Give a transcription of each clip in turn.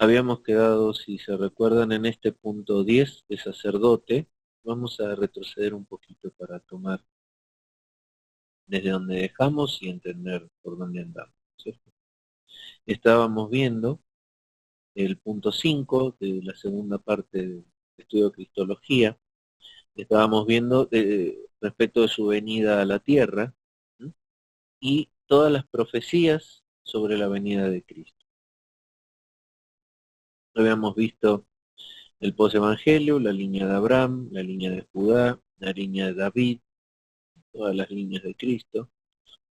Habíamos quedado, si se recuerdan, en este punto 10 de sacerdote. Vamos a retroceder un poquito para tomar desde donde dejamos y entender por dónde andamos, ¿cierto? Estábamos viendo el punto 5 de la segunda parte del estudio de Cristología. Estábamos viendo respecto de su venida a la tierra, ¿sí? Y todas las profecías sobre la venida de Cristo. Habíamos visto el post-evangelio, la línea de Abraham, la línea de Judá, la línea de David, todas las líneas de Cristo,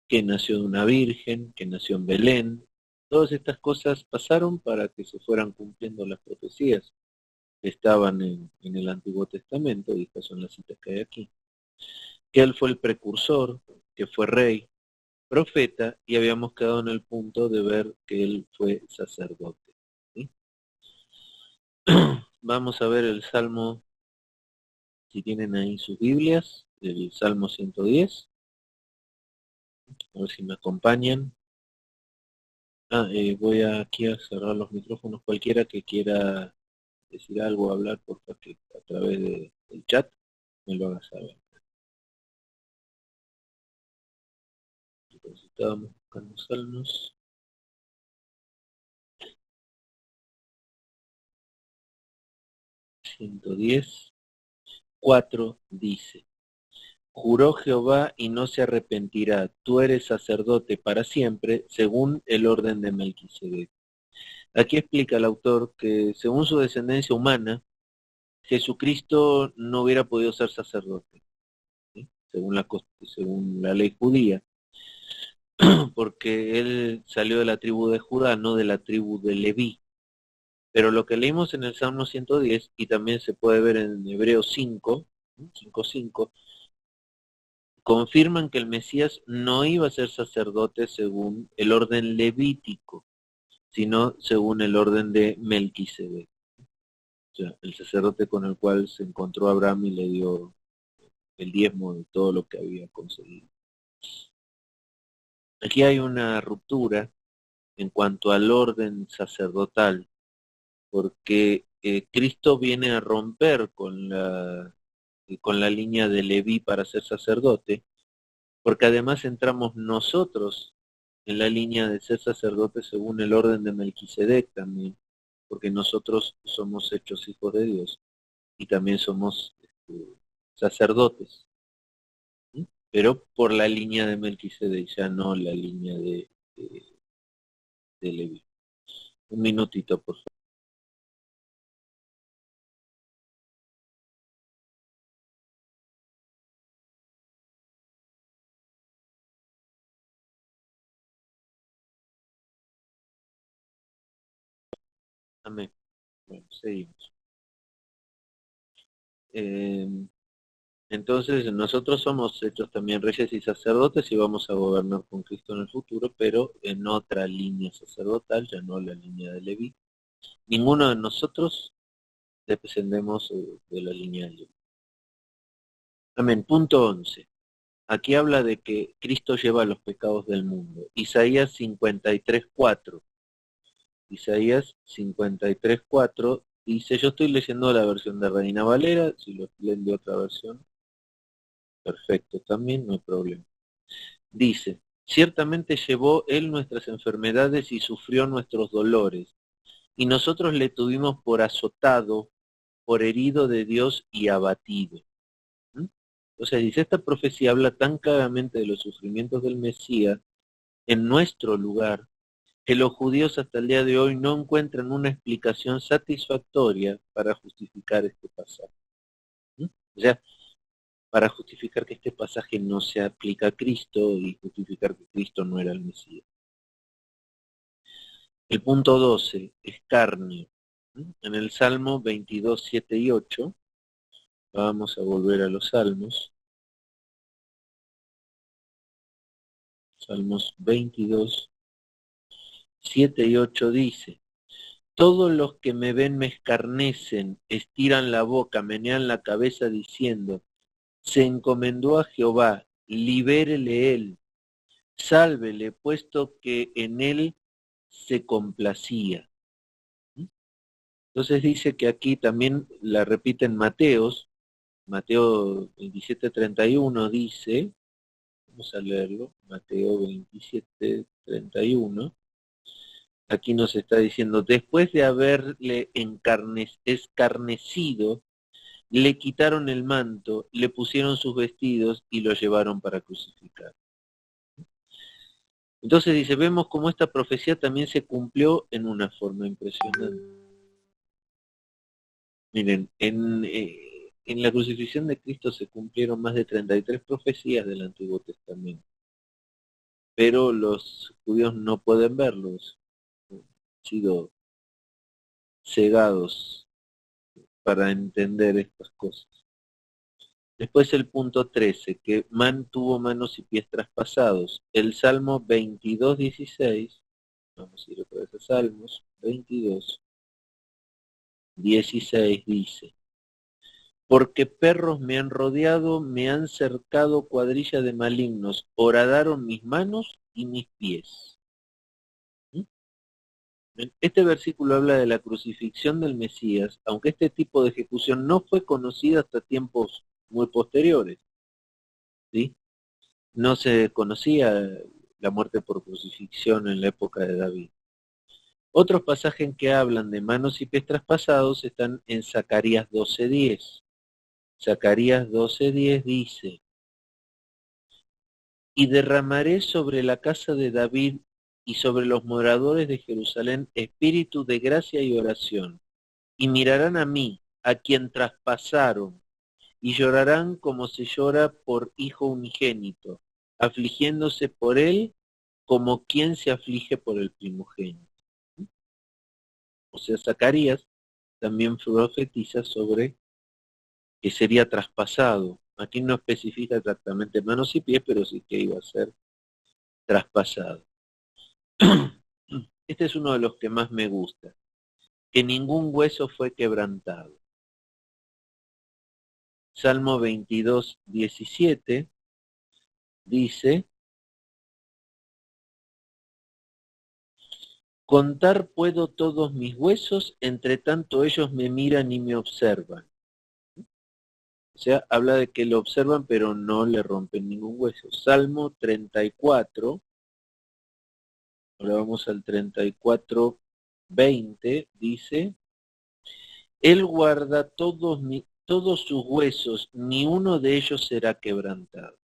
que nació de una virgen, que nació en Belén. Todas estas cosas pasaron para que se fueran cumpliendo las profecías que estaban en el Antiguo Testamento, y estas son las citas que hay aquí. Que él fue el precursor, que fue rey, profeta, y habíamos quedado en el punto de ver que él fue sacerdote, ¿sí? Vamos a ver el Salmo, si tienen ahí sus Biblias, el Salmo 110. A ver si me acompañan. Voy aquí a cerrar los micrófonos. Cualquiera que quiera decir algo, hablar, por favor, que a través del chat me lo haga saber. Entonces estábamos buscando salmos. 110, 4 dice: Juró Jehová y no se arrepentirá, tú eres sacerdote para siempre, según el orden de Melquisedec. Aquí explica el autor que según su descendencia humana, Jesucristo no hubiera podido ser sacerdote, ¿sí? según la ley judía, porque él salió de la tribu de Judá, no de la tribu de Leví. Pero lo que leímos en el Salmo 110, y también se puede ver en Hebreos 5:5, confirman que el Mesías no iba a ser sacerdote según el orden levítico, sino según el orden de Melquisedec. O sea, el sacerdote con el cual se encontró Abraham y le dio el diezmo de todo lo que había conseguido. Aquí hay una ruptura en cuanto al orden sacerdotal, porque Cristo viene a romper con la línea de Leví para ser sacerdote, porque además entramos nosotros en la línea de ser sacerdote según el orden de Melquisedec también, porque nosotros somos hechos hijos de Dios y también somos sacerdotes, ¿sí? Pero por la línea de Melquisedec, ya no la línea de Leví. Un minutito, por favor. Amén. Bueno, seguimos. Eh, entonces, nosotros somos hechos también reyes y sacerdotes y vamos a gobernar con Cristo en el futuro, pero en otra línea sacerdotal, ya no la línea de Leví. Ninguno de nosotros descendemos de la línea de Leví. Amén. Punto 11. Aquí habla de que Cristo lleva los pecados del mundo. Isaías 53:4. Isaías 53:4 dice, yo estoy leyendo la versión de Reina Valera, si lo leen de otra versión, perfecto, también no hay problema. Dice, ciertamente llevó él nuestras enfermedades y sufrió nuestros dolores, y nosotros le tuvimos por azotado, por herido de Dios y abatido. ¿Mm? O sea, dice, esta profecía habla tan claramente de los sufrimientos del Mesías en nuestro lugar, que los judíos hasta el día de hoy no encuentran una explicación satisfactoria para justificar este pasaje. ¿Mm? O sea, para justificar que este pasaje no se aplica a Cristo y justificar que Cristo no era el Mesías. El punto 12, escarnio. En el Salmo 22, 7 y 8, vamos a volver a los Salmos. Salmos 22, 7 y 8 dice, todos los que me ven me escarnecen, estiran la boca, menean la cabeza diciendo, se encomendó a Jehová, libérele él, sálvele, puesto que en él se complacía. Entonces dice que aquí también la repiten Mateo 27:31 dice, vamos a leerlo, Mateo 27:31, aquí nos está diciendo, después de haberle escarnecido, le quitaron el manto, le pusieron sus vestidos y lo llevaron para crucificar. Entonces dice, vemos cómo esta profecía también se cumplió en una forma impresionante. Miren, en la crucifixión de Cristo se cumplieron más de 33 profecías del Antiguo Testamento, pero los judíos no pueden verlos, han sido cegados para entender estas cosas. Después el punto 13, que tuvo manos y pies traspasados. El Salmo 22:16, vamos a ir otra vez a Salmos 22:16 dice, porque perros me han rodeado, me han cercado cuadrilla de malignos, horadaron mis manos y mis pies. Este versículo habla de la crucifixión del Mesías, aunque este tipo de ejecución no fue conocida hasta tiempos muy posteriores, ¿sí? No se conocía la muerte por crucifixión en la época de David. Otros pasajes en que hablan de manos y pies traspasados están en Zacarías 12:10. Zacarías 12:10 dice, y derramaré sobre la casa de David y sobre los moradores de Jerusalén espíritu de gracia y oración, y mirarán a mí, a quien traspasaron, y llorarán como se llora por hijo unigénito, afligiéndose por él como quien se aflige por el primogénito. O sea, Zacarías también profetiza sobre que sería traspasado. Aquí no especifica exactamente manos y pies, pero sí que iba a ser traspasado. Este es uno de los que más me gusta, que ningún hueso fue quebrantado. Salmo 22:17 dice, contar puedo todos mis huesos, entre tanto ellos me miran y me observan. O sea, habla de que lo observan pero no le rompen ningún hueso. Salmo 34, ahora vamos al 34:20, dice, Él guarda todos sus huesos, ni uno de ellos será quebrantado.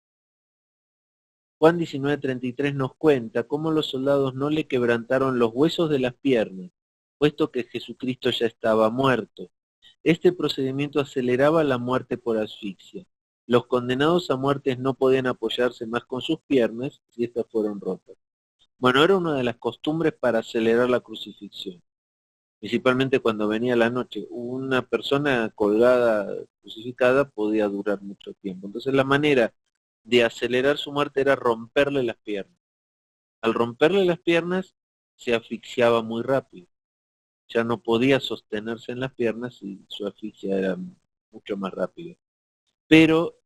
Juan 19:33 nos cuenta cómo los soldados no le quebrantaron los huesos de las piernas, puesto que Jesucristo ya estaba muerto. Este procedimiento aceleraba la muerte por asfixia. Los condenados a muerte no podían apoyarse más con sus piernas si estas fueron rotas. Bueno, era una de las costumbres para acelerar la crucifixión, principalmente cuando venía la noche. Una persona colgada, crucificada, podía durar mucho tiempo. Entonces la manera de acelerar su muerte era romperle las piernas. Al romperle las piernas, se asfixiaba muy rápido. Ya no podía sostenerse en las piernas y su asfixia era mucho más rápida. Pero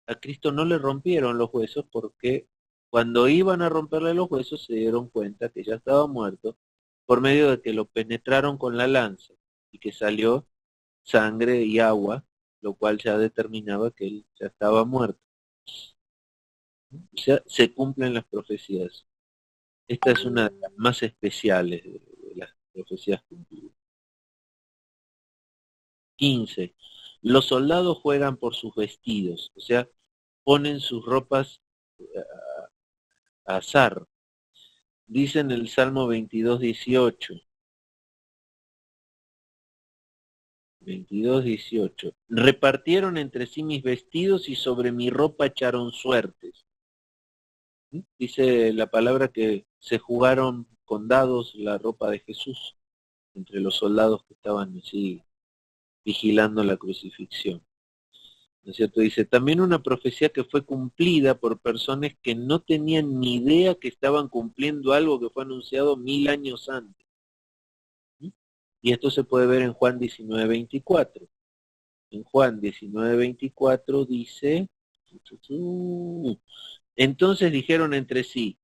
a Cristo no le rompieron los huesos porque cuando iban a romperle los huesos se dieron cuenta que ya estaba muerto por medio de que lo penetraron con la lanza y que salió sangre y agua, lo cual ya determinaba que él ya estaba muerto. O sea, se cumplen las profecías. Esta es una de las más especiales de las profecías cumplidas. 15. Los soldados juegan por sus vestidos, o sea, ponen sus ropas a azar. Dice en el Salmo 22:18. 22:18. Repartieron entre sí mis vestidos y sobre mi ropa echaron suertes. Dice la palabra que se jugaron con dados la ropa de Jesús entre los soldados que estaban así vigilando la crucifixión. ¿No es cierto? Dice, también una profecía que fue cumplida por personas que no tenían ni idea que estaban cumpliendo algo que fue anunciado 1000 años antes. Y esto se puede ver en Juan 19:24. En Juan 19:24 dice, entonces dijeron entre sí,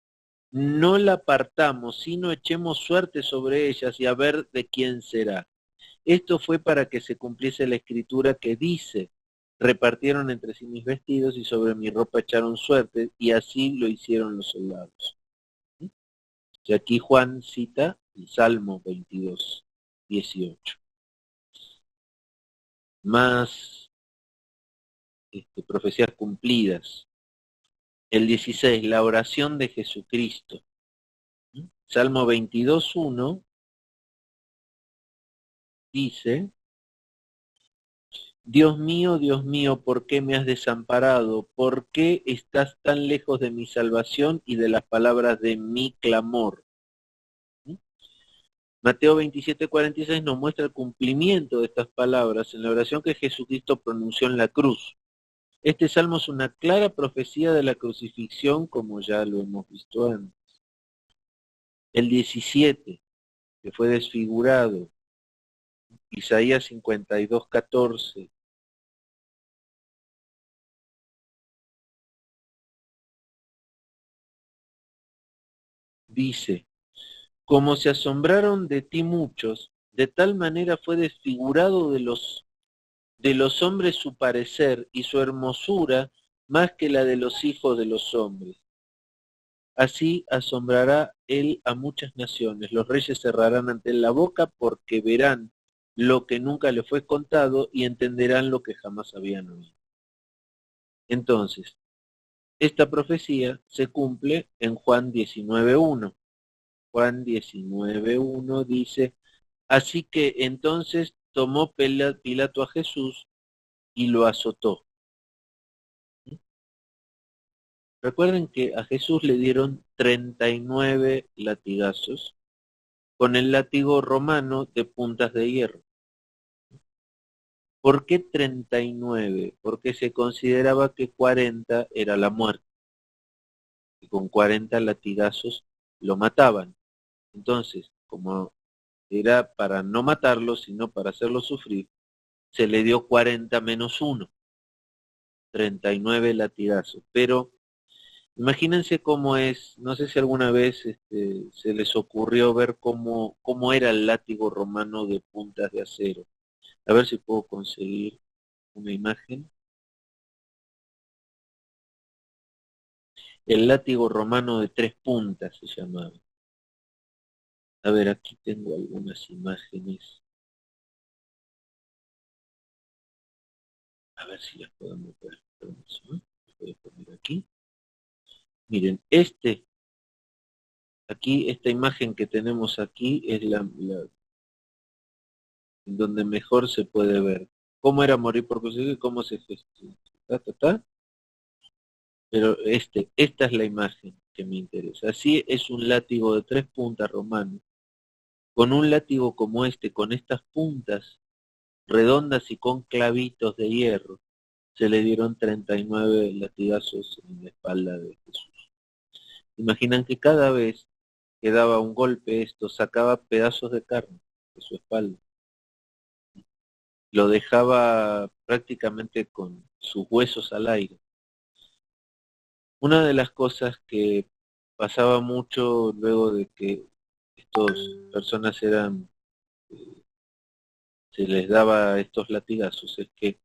no la apartamos, sino echemos suerte sobre ellas y a ver de quién será. Esto fue para que se cumpliese la escritura que dice, repartieron entre sí mis vestidos y sobre mi ropa echaron suerte, y así lo hicieron los soldados. Y aquí Juan cita el Salmo 22, 18. Más profecías cumplidas. El 16, la oración de Jesucristo. Salmo 22, 1 dice, Dios mío, ¿por qué me has desamparado? ¿Por qué estás tan lejos de mi salvación y de las palabras de mi clamor? Mateo 27, 46 nos muestra el cumplimiento de estas palabras en la oración que Jesucristo pronunció en la cruz. Este salmo es una clara profecía de la crucifixión, como ya lo hemos visto antes. El 17, que fue desfigurado. Isaías 52, 14. Dice, como se asombraron de ti muchos, de tal manera fue desfigurado de los hombres su parecer y su hermosura más que la de los hijos de los hombres. Así asombrará él a muchas naciones. Los reyes cerrarán ante él la boca porque verán lo que nunca le fue contado y entenderán lo que jamás habían oído. Entonces, esta profecía se cumple en Juan 19.1. Juan 19.1 dice, así que entonces tomó Pilato a Jesús y lo azotó. Recuerden que a Jesús le dieron 39 latigazos con el látigo romano de puntas de hierro. ¿Por qué 39? Porque se consideraba que 40 era la muerte. Y con 40 latigazos lo mataban. Entonces, como era para no matarlo, sino para hacerlo sufrir, se le dio 40 menos 1, 39 latigazos. Pero imagínense cómo es, no sé si alguna vez se les ocurrió ver cómo era el látigo romano de puntas de acero. A ver si puedo conseguir una imagen. El látigo romano de 3 puntas se llamaba. A ver, aquí tengo algunas imágenes. A ver si las podemos ver. Voy a poner aquí. Miren, aquí, esta imagen que tenemos aquí es donde mejor se puede ver cómo era morir por crucifixión y cómo se gestiona. Pero esta es la imagen que me interesa. Así es un látigo de 3 puntas romano. Con un látigo como con estas puntas redondas y con clavitos de hierro, se le dieron 39 latigazos en la espalda de Jesús. Imaginan que cada vez que daba un golpe esto sacaba pedazos de carne de su espalda. Lo dejaba prácticamente con sus huesos al aire. Una de las cosas que pasaba mucho luego de que estas personas se les daba estos latigazos es que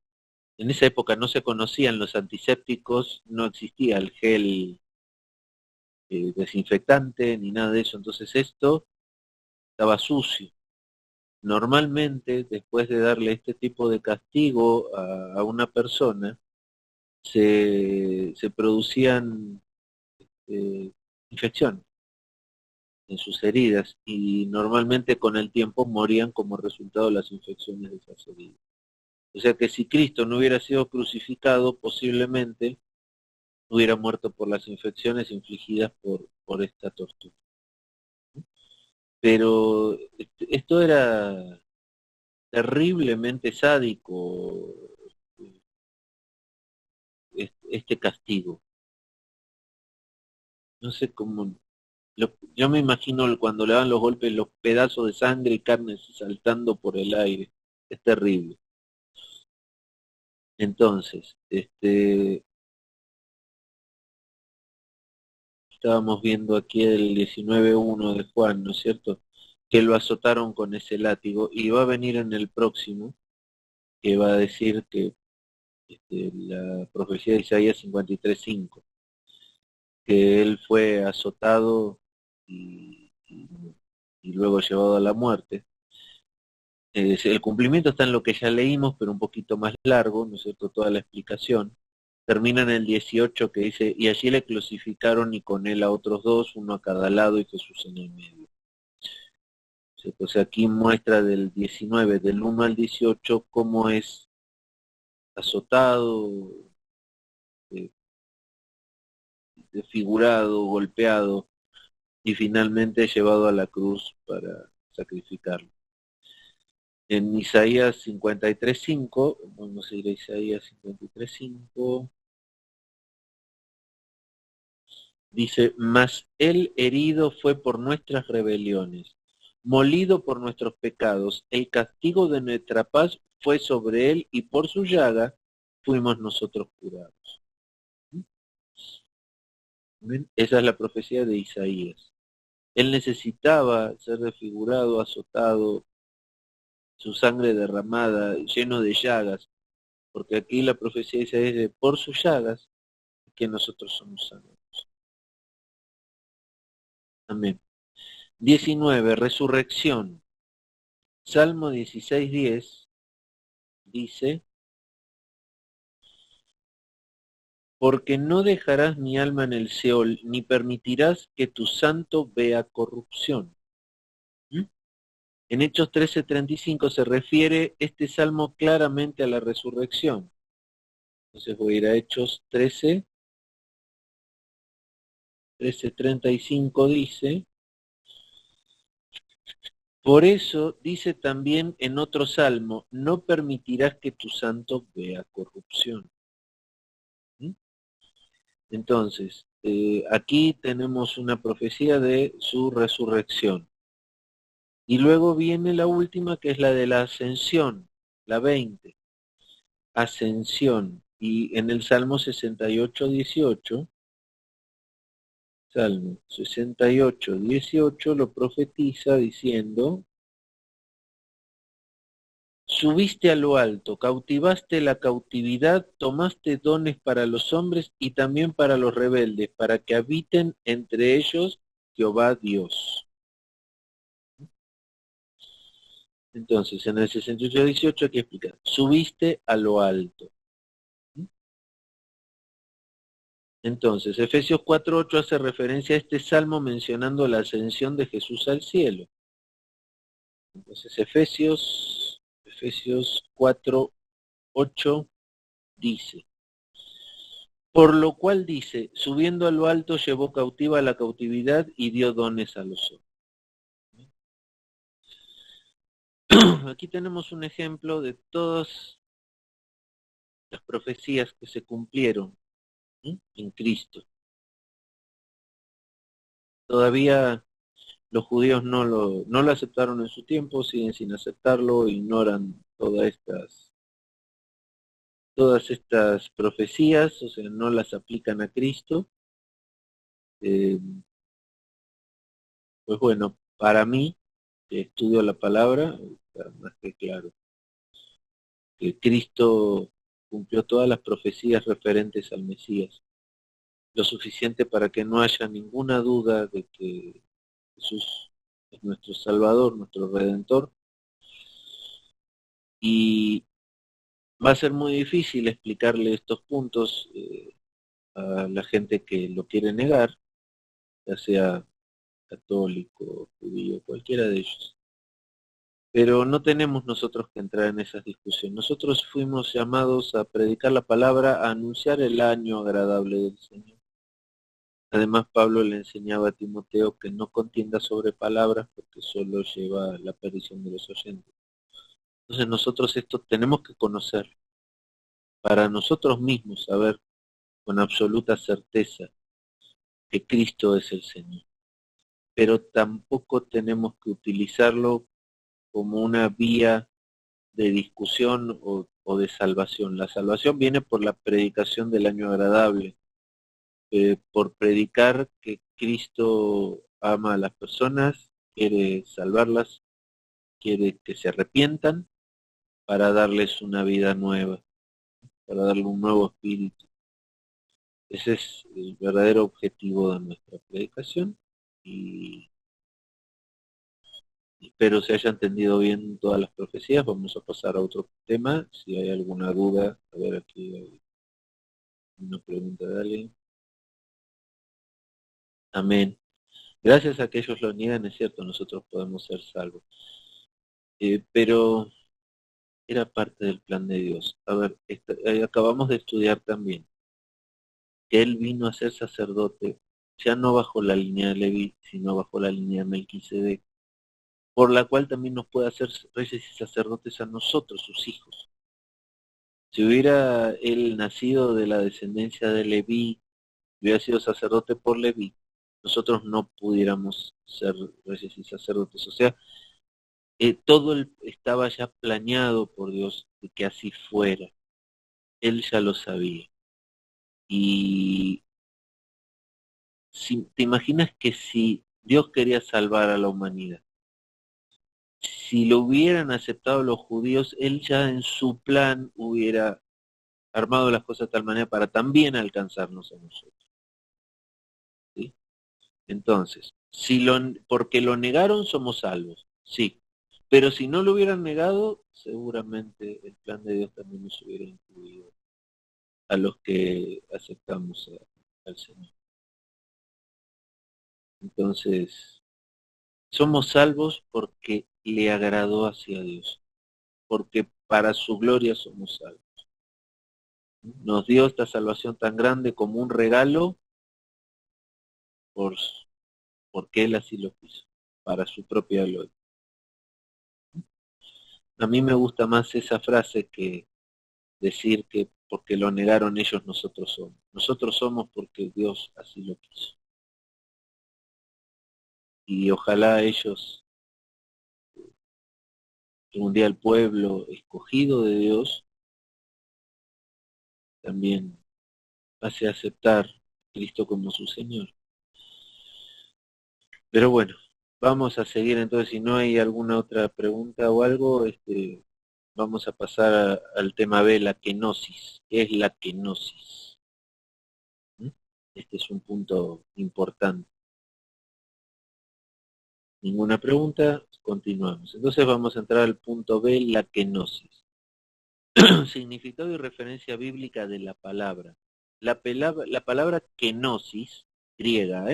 en esa época no se conocían los antisépticos, no existía el gel desinfectante ni nada de eso, entonces esto estaba sucio. Normalmente, después de darle este tipo de castigo a una persona, se producían infecciones en sus heridas y normalmente con el tiempo morían como resultado de las infecciones de esas heridas. O sea que si Cristo no hubiera sido crucificado, posiblemente hubiera muerto por las infecciones infligidas por esta tortura. Pero esto era terriblemente sádico, este castigo. No sé cómo, yo me imagino cuando le dan los golpes, los pedazos de sangre y carne saltando por el aire. Es terrible. Entonces, estábamos viendo aquí el 19.1 de Juan, ¿no es cierto? que lo azotaron con ese látigo, y va a venir en el próximo, que va a decir que la profecía de Isaías 53:5, que él fue azotado y luego llevado a la muerte. El cumplimiento está en lo que ya leímos, pero un poquito más largo, ¿no es cierto?, toda la explicación. Termina en el 18 que dice, y allí le crucificaron y con él a otros dos, uno a cada lado y Jesús en el medio. Pues aquí muestra del 19, del 1 al 18, cómo es azotado, eh, desfigurado, golpeado y finalmente llevado a la cruz para sacrificarlo. En Isaías 53:5, vamos a ir a Isaías 53:5, dice, mas él herido fue por nuestras rebeliones, molido por nuestros pecados, el castigo de nuestra paz fue sobre él y por su llaga fuimos nosotros curados. ¿Ven? Esa es la profecía de Isaías. Él necesitaba ser desfigurado, azotado, su sangre derramada, lleno de llagas, porque aquí la profecía de Isaías dice, por sus llagas que nosotros somos sanados. Amén. 19, resurrección. Salmo 16:10 dice, porque no dejarás mi alma en el Seol, ni permitirás que tu santo vea corrupción. ¿Mm? En Hechos 13:35 se refiere este salmo claramente a la resurrección. Entonces voy a ir a Hechos 13:35 dice, por eso dice también en otro salmo, no permitirás que tu santo vea corrupción. ¿Mm? Entonces, aquí tenemos una profecía de su resurrección. Y luego viene la última, que es la de la ascensión, la 20. Ascensión. Y en el Salmo 68:18, Salmo 68:18 lo profetiza diciendo, subiste a lo alto, cautivaste la cautividad, tomaste dones para los hombres y también para los rebeldes, para que habiten entre ellos Jehová Dios. Entonces, en el 68:18 aquí explica, subiste a lo alto. Entonces, Efesios 4:8 hace referencia a este salmo mencionando la ascensión de Jesús al cielo. Entonces, Efesios 4:8 dice, por lo cual dice, subiendo a lo alto llevó cautiva la cautividad y dio dones a los hombres. Aquí tenemos un ejemplo de todas las profecías que se cumplieron en Cristo. Todavía los judíos no lo aceptaron en su tiempo, siguen sin aceptarlo, ignoran todas estas profecías, o sea, no las aplican a Cristo. Pues bueno, para mí, que estudio la palabra, está más que claro que Cristo cumplió todas las profecías referentes al Mesías, lo suficiente para que no haya ninguna duda de que Jesús es nuestro Salvador, nuestro Redentor, y va a ser muy difícil explicarle estos puntos a la gente que lo quiere negar, ya sea católico, judío, cualquiera de ellos. Pero no tenemos nosotros que entrar en esas discusiones. Nosotros fuimos llamados a predicar la palabra, a anunciar el año agradable del Señor. Además, Pablo le enseñaba a Timoteo que no contienda sobre palabras porque solo lleva a la perdición de los oyentes. Entonces nosotros esto tenemos que conocer para nosotros mismos saber con absoluta certeza que Cristo es el Señor. Pero tampoco tenemos que utilizarlo como una vía de discusión o de salvación. La salvación viene por la predicación del año agradable, por predicar que Cristo ama a las personas, quiere salvarlas, quiere que se arrepientan para darles una vida nueva, para darle un nuevo espíritu. Ese es el verdadero objetivo de nuestra predicación y espero se haya entendido bien todas las profecías. Vamos a pasar a otro tema. Si hay alguna duda, a ver, aquí hay una pregunta de alguien. Amén. Gracias a que ellos lo niegan, es cierto, nosotros podemos ser salvos. Pero era parte del plan de Dios. A ver, acabamos de estudiar también que Él vino a ser sacerdote, ya no bajo la línea de Leví, sino bajo la línea de Melquisedec, por la cual también nos puede hacer reyes y sacerdotes a nosotros, sus hijos. Si hubiera Él nacido de la descendencia de Leví, hubiera sido sacerdote por Leví, nosotros no pudiéramos ser reyes y sacerdotes. O sea, todo estaba ya planeado por Dios de que así fuera. Él ya lo sabía. Y si, te imaginas que si Dios quería salvar a la humanidad, si lo hubieran aceptado los judíos, Él ya en su plan hubiera armado las cosas de tal manera para también alcanzarnos a nosotros. ¿Sí? Entonces, porque lo negaron, somos salvos, sí. Pero si no lo hubieran negado, seguramente el plan de Dios también nos hubiera incluido a los que aceptamos al Señor. Entonces, somos salvos porque le agradó hacia Dios, porque para su gloria somos salvos. Nos dio esta salvación tan grande como un regalo por, porque Él así lo quiso, para su propia gloria. A mí me gusta más esa frase que decir que porque lo negaron ellos, nosotros somos. Nosotros somos porque Dios así lo quiso. Y ojalá ellos, un día el pueblo escogido de Dios, también pase a aceptar a Cristo como su Señor. Pero bueno, vamos a seguir entonces, si no hay alguna otra pregunta o algo, vamos a pasar al tema B, la kenosis. ¿Qué es la kenosis? ¿Mm? Este es un punto importante. Ninguna pregunta, continuamos. Entonces vamos a entrar al punto B, la kenosis. Significado y referencia bíblica de la palabra. La palabra kenosis, griega,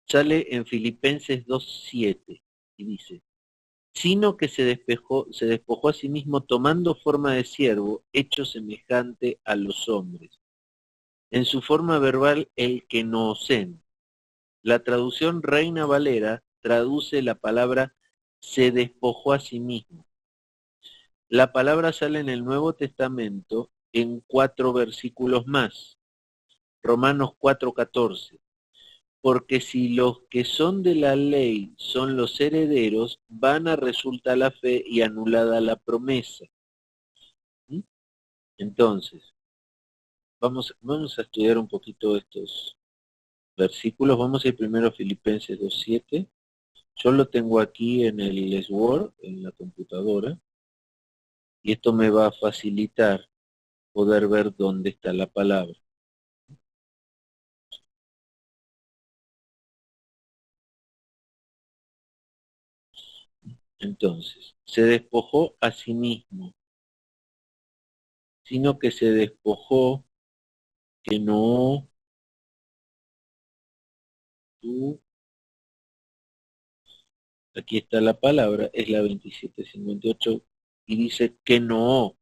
sale en Filipenses 2:7 y dice, sino que se despojó a sí mismo tomando forma de siervo, hecho semejante a los hombres. En su forma verbal, el kenosen. La traducción Reina Valera traduce la palabra se despojó a sí mismo. La palabra sale en el Nuevo Testamento en 4 versículos más. Romanos 4:14. Porque si los que son de la ley son los herederos, vana resulta la fe y anulada la promesa. ¿Mm? Entonces, vamos a estudiar un poquito estos versículos. Vamos a ir primero a Filipenses 2:7. Yo lo tengo aquí en el Word, en la computadora, y esto me va a facilitar poder ver dónde está la palabra. Entonces, se despojó a sí mismo, sino que se despojó que no tú, aquí está la palabra, es la 2758, y dice que no,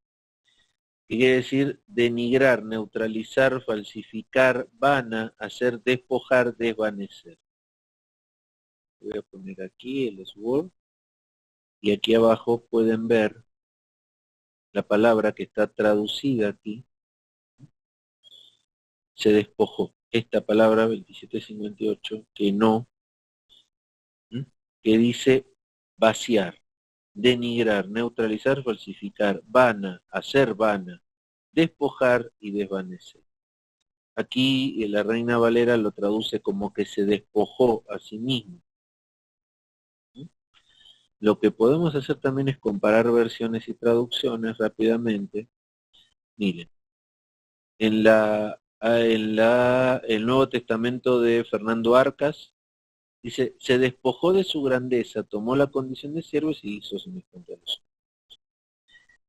que quiere decir denigrar, neutralizar, falsificar, vana, hacer despojar, desvanecer. Voy a poner aquí el Word, y aquí abajo pueden ver la palabra que está traducida aquí, se despojó. Esta palabra 2758, que no, que dice vaciar, denigrar, neutralizar, falsificar, vana, hacer vana, despojar y desvanecer. Aquí la Reina Valera lo traduce como que se despojó a sí mismo. Lo que podemos hacer también es comparar versiones y traducciones rápidamente. Miren, el Nuevo Testamento de Fernando Arcas dice, se despojó de su grandeza, tomó la condición de siervo y se hizo semejante a los.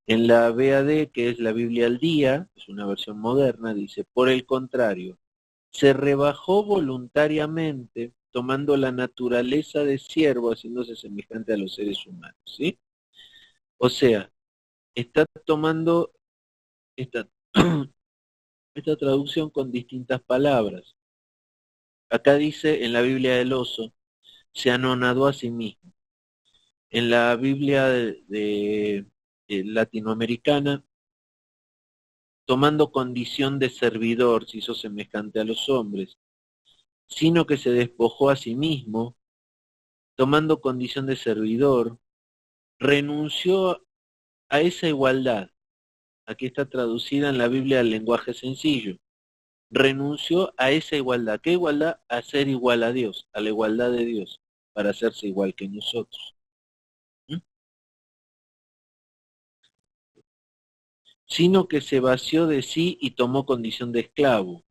En la BAD, que es la Biblia al día, es una versión moderna, dice, por el contrario, se rebajó voluntariamente, tomando la naturaleza de siervo, haciéndose semejante a los seres humanos, ¿sí? O sea, está tomando esta, esta traducción con distintas palabras. Acá dice en la Biblia del oso, se anonadó a sí mismo. En la Biblia de latinoamericana, tomando condición de servidor, se hizo semejante a los hombres, sino que se despojó a sí mismo, tomando condición de servidor, renunció a esa igualdad. Aquí está traducida en la Biblia al lenguaje sencillo. Renunció a esa igualdad. ¿Qué igualdad? A ser igual a Dios, a la igualdad de Dios, para hacerse igual que nosotros. Sino que se vació de sí y tomó condición de esclavo.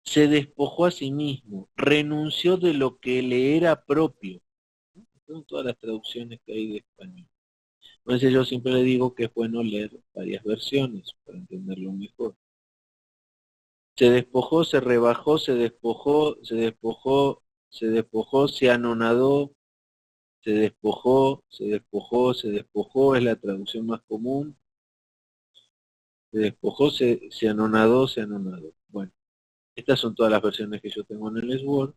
Se despojó a sí mismo, renunció de lo que le era propio. Son todas las traducciones que hay de español. Entonces yo siempre le digo que es bueno leer varias versiones para entenderlo mejor. Se despojó, se rebajó, se despojó, se despojó, se despojó, se anonadó, se despojó, se despojó, se despojó, es la traducción más común. Se despojó, se anonadó, se anonadó. Bueno, estas son todas las versiones que yo tengo en el Sword.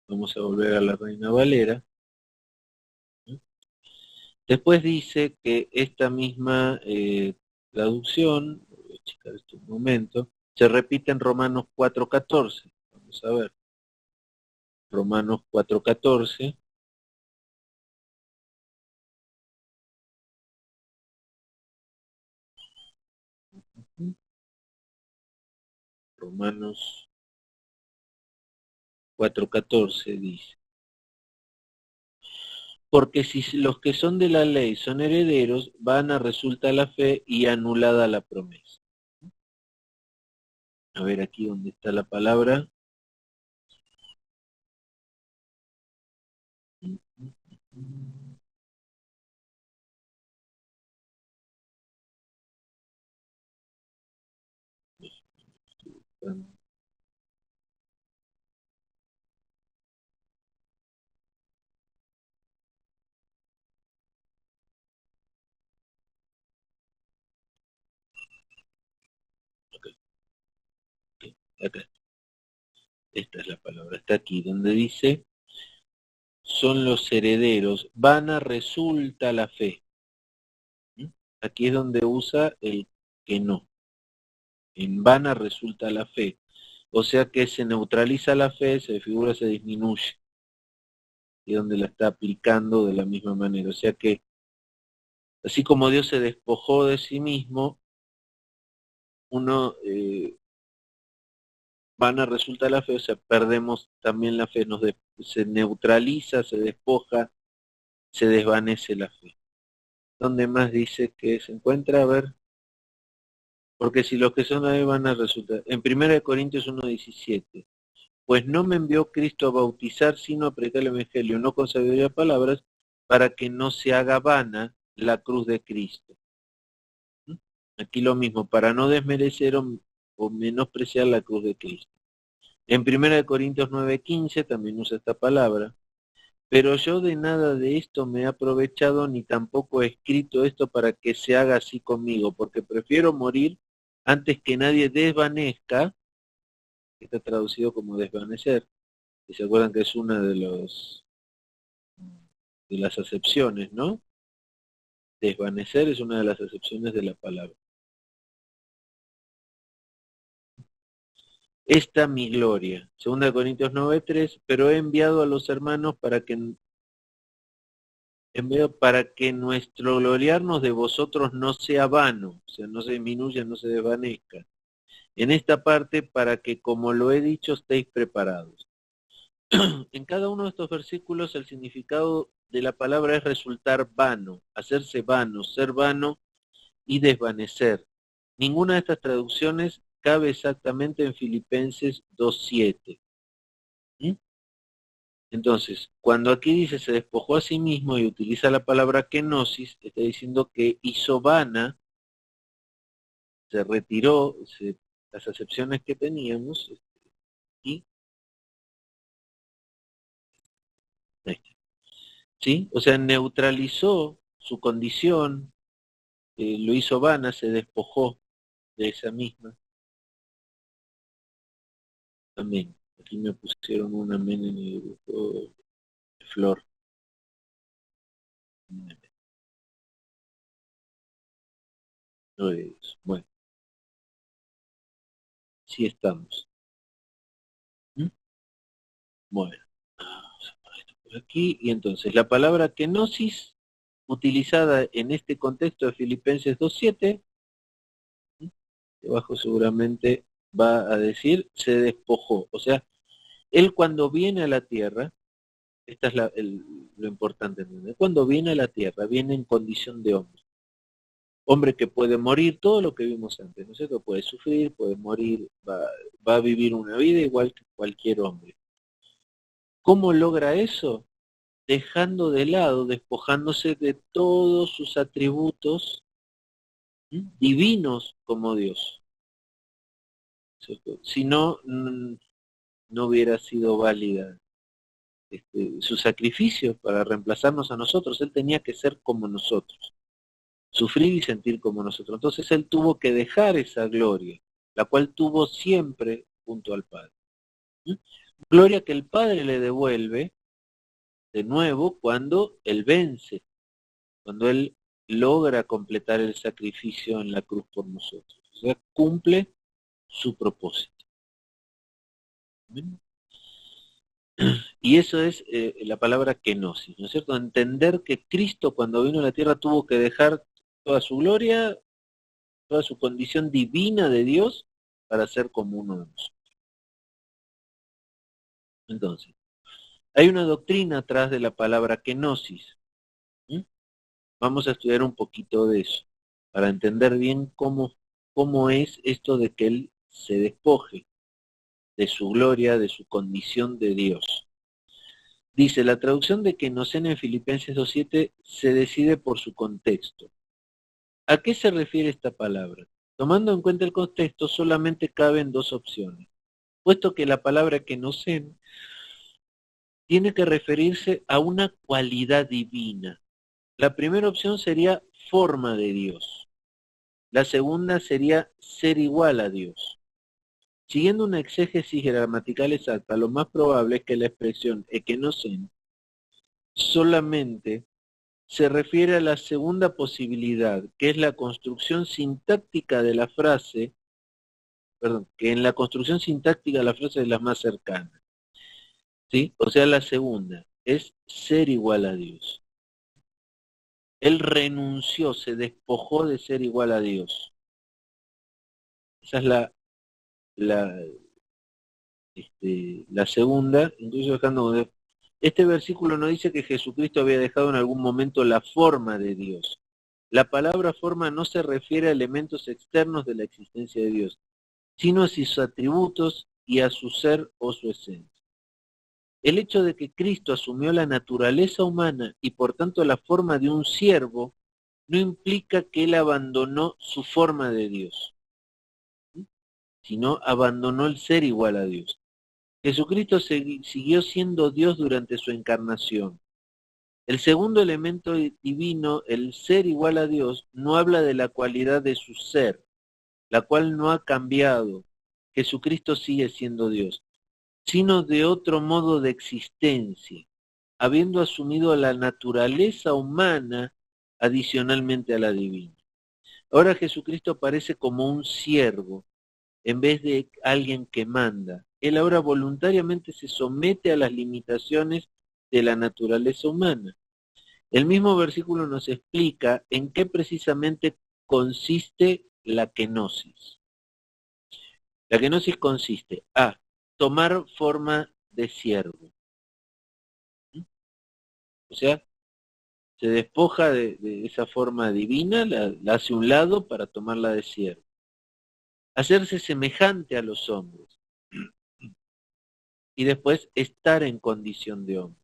Vamos a volver a la Reina Valera. Después dice que esta misma traducción, voy a checar esto un momento, se repite en Romanos 4.14. Vamos a ver. Romanos 4.14. Romanos 4.14 dice. Porque si los que son de la ley son herederos, vana resulta la fe y anulada la promesa. A ver aquí donde está la palabra. Okay, okay, acá. Esta es la palabra. Está aquí donde dice, son los herederos. Vana resulta la fe. Aquí es donde usa el que no. En vana resulta la fe. O sea que se neutraliza la fe, se figura, se disminuye. Y donde la está aplicando de la misma manera. O sea que, así como Dios se despojó de sí mismo, uno vana resulta la fe, o sea, perdemos también la fe, se neutraliza, se despoja, se desvanece la fe. ¿Dónde más dice que se encuentra? A ver. Porque si los que son ahí van a resultar. En 1 Corintios 1.17. Pues no me envió Cristo a bautizar, sino a predicar el Evangelio, no con sabiduría de palabras, para que no se haga vana la cruz de Cristo. Aquí lo mismo, para no desmerecer o menospreciar la cruz de Cristo. En 1 Corintios 9.15 también usa esta palabra. Pero yo de nada de esto me he aprovechado, ni tampoco he escrito esto para que se haga así conmigo, porque prefiero morir antes que nadie desvanezca, que está traducido como desvanecer, y se acuerdan que es una de las acepciones, ¿no? Desvanecer es una de las acepciones de la palabra. Esta mi gloria, 2 Corintios 9.3, pero he enviado a los hermanos para que nuestro gloriarnos de vosotros no sea vano, o sea, no se disminuya, no se desvanezca. En esta parte, para que, como lo he dicho, estéis preparados. En cada uno de estos versículos el significado de la palabra es resultar vano, hacerse vano, ser vano y desvanecer. Ninguna de estas traducciones cabe exactamente en Filipenses 2:7. ¿Mm? Entonces, cuando aquí dice se despojó a sí mismo y utiliza la palabra kenosis, está diciendo que hizo vana, se retiró las acepciones que teníamos y ¿sí? O sea, neutralizó su condición, lo hizo vana, se despojó de esa misma. Amén. Aquí me pusieron un amén en el grupo de Flor. Bueno, sí estamos. ¿Mm? Bueno, vamos a poner esto por aquí. Y entonces, la palabra kenosis, utilizada en este contexto de Filipenses 2:7, debajo seguramente va a decir, se despojó. O sea, él cuando viene a la tierra, esta es lo importante, ¿entendés? Cuando viene a la tierra, viene en condición de hombre. Hombre que puede morir, todo lo que vimos antes, ¿no es cierto? Puede sufrir, puede morir, va a vivir una vida igual que cualquier hombre. ¿Cómo logra eso? Dejando de lado, despojándose de todos sus atributos divinos como Dios. ¿Cierto? Si no, no hubiera sido válida su sacrificio para reemplazarnos a nosotros. Él tenía que ser como nosotros, sufrir y sentir como nosotros. Entonces él tuvo que dejar esa gloria, la cual tuvo siempre junto al Padre. ¿Mm? Gloria que el Padre le devuelve de nuevo cuando él vence, cuando él logra completar el sacrificio en la cruz por nosotros. O sea, cumple su propósito. ¿Bien? Y eso es la palabra kenosis, ¿no es cierto? Entender que Cristo cuando vino a la tierra tuvo que dejar toda su gloria, toda su condición divina de Dios para ser como uno de nosotros. Entonces, hay una doctrina atrás de la palabra kenosis. ¿Mm? Vamos a estudiar un poquito de eso, para entender bien cómo es esto de que Él se despoje de su gloria, de su condición de Dios. Dice, la traducción de kenosen en Filipenses 2:7 se decide por su contexto. ¿A qué se refiere esta palabra? Tomando en cuenta el contexto, solamente caben dos opciones, puesto que la palabra kenosen tiene que referirse a una cualidad divina. La primera opción sería forma de Dios. La segunda sería ser igual a Dios. Siguiendo una exégesis gramatical exacta, lo más probable es que la expresión ekenosen solamente se refiere a la segunda posibilidad, que es la construcción sintáctica de la frase, perdón, que en la construcción sintáctica de la frase es la más cercana. ¿Sí? O sea, la segunda es ser igual a Dios. Él renunció, se despojó de ser igual a Dios. Esa es la, la segunda, incluso dejando. Este versículo no dice que Jesucristo había dejado en algún momento la forma de Dios. La palabra forma no se refiere a elementos externos de la existencia de Dios, sino a sus atributos y a su ser o su esencia. El hecho de que Cristo asumió la naturaleza humana y por tanto la forma de un siervo, no implica que él abandonó su forma de Dios, sino abandonó el ser igual a Dios. Jesucristo siguió siendo Dios durante su encarnación. El segundo elemento divino, el ser igual a Dios, no habla de la cualidad de su ser, la cual no ha cambiado. Jesucristo sigue siendo Dios, sino de otro modo de existencia, habiendo asumido la naturaleza humana adicionalmente a la divina. Ahora Jesucristo aparece como un siervo, en vez de alguien que manda. Él ahora voluntariamente se somete a las limitaciones de la naturaleza humana. El mismo versículo nos explica en qué precisamente consiste la kenosis. La kenosis consiste a tomar forma de siervo. O sea, se despoja de esa forma divina, la hace a un lado para tomarla de siervo. Hacerse semejante a los hombres. Y después estar en condición de hombre.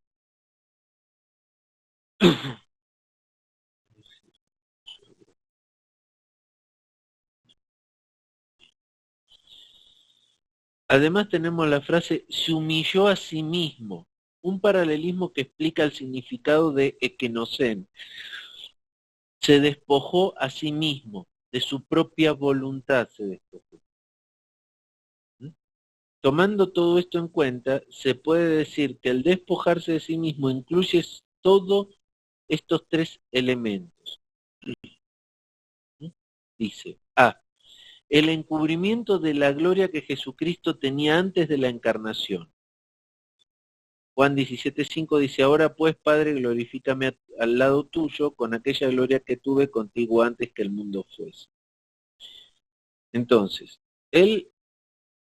Además tenemos la frase se humilló a sí mismo, un paralelismo que explica el significado de ekenosen. Se despojó a sí mismo, de su propia voluntad se despojó. ¿Mm? Tomando todo esto en cuenta, se puede decir que el despojarse de sí mismo incluye todos estos tres elementos. ¿Mm? Dice, A, el encubrimiento de la gloria que Jesucristo tenía antes de la encarnación. Juan 17:5 dice, ahora pues, Padre, glorifícame al lado tuyo con aquella gloria que tuve contigo antes que el mundo fuese. Entonces, Él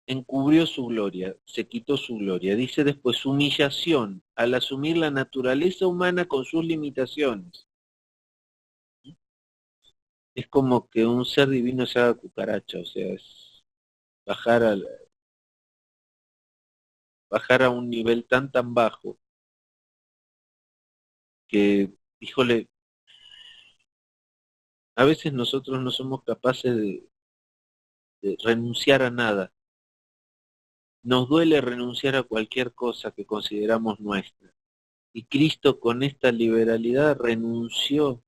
encubrió su gloria, se quitó su gloria. Dice después, su humillación al asumir la naturaleza humana con sus limitaciones. Es como que un ser divino se haga cucaracha, o sea, es bajar a un nivel tan bajo que, híjole, a veces nosotros no somos capaces de renunciar a nada. Nos duele renunciar a cualquier cosa que consideramos nuestra. Y Cristo con esta liberalidad renunció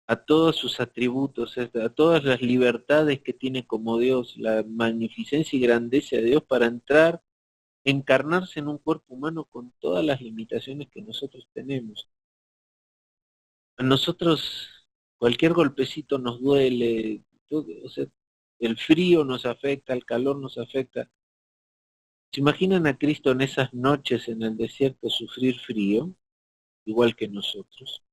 a todos sus atributos, a todas las libertades que tiene como Dios, la magnificencia y grandeza de Dios para entrar, encarnarse en un cuerpo humano con todas las limitaciones que nosotros tenemos. A nosotros cualquier golpecito nos duele, todo, o sea, el frío nos afecta, el calor nos afecta. ¿Se imaginan a Cristo en esas noches en el desierto sufrir frío, igual que nosotros?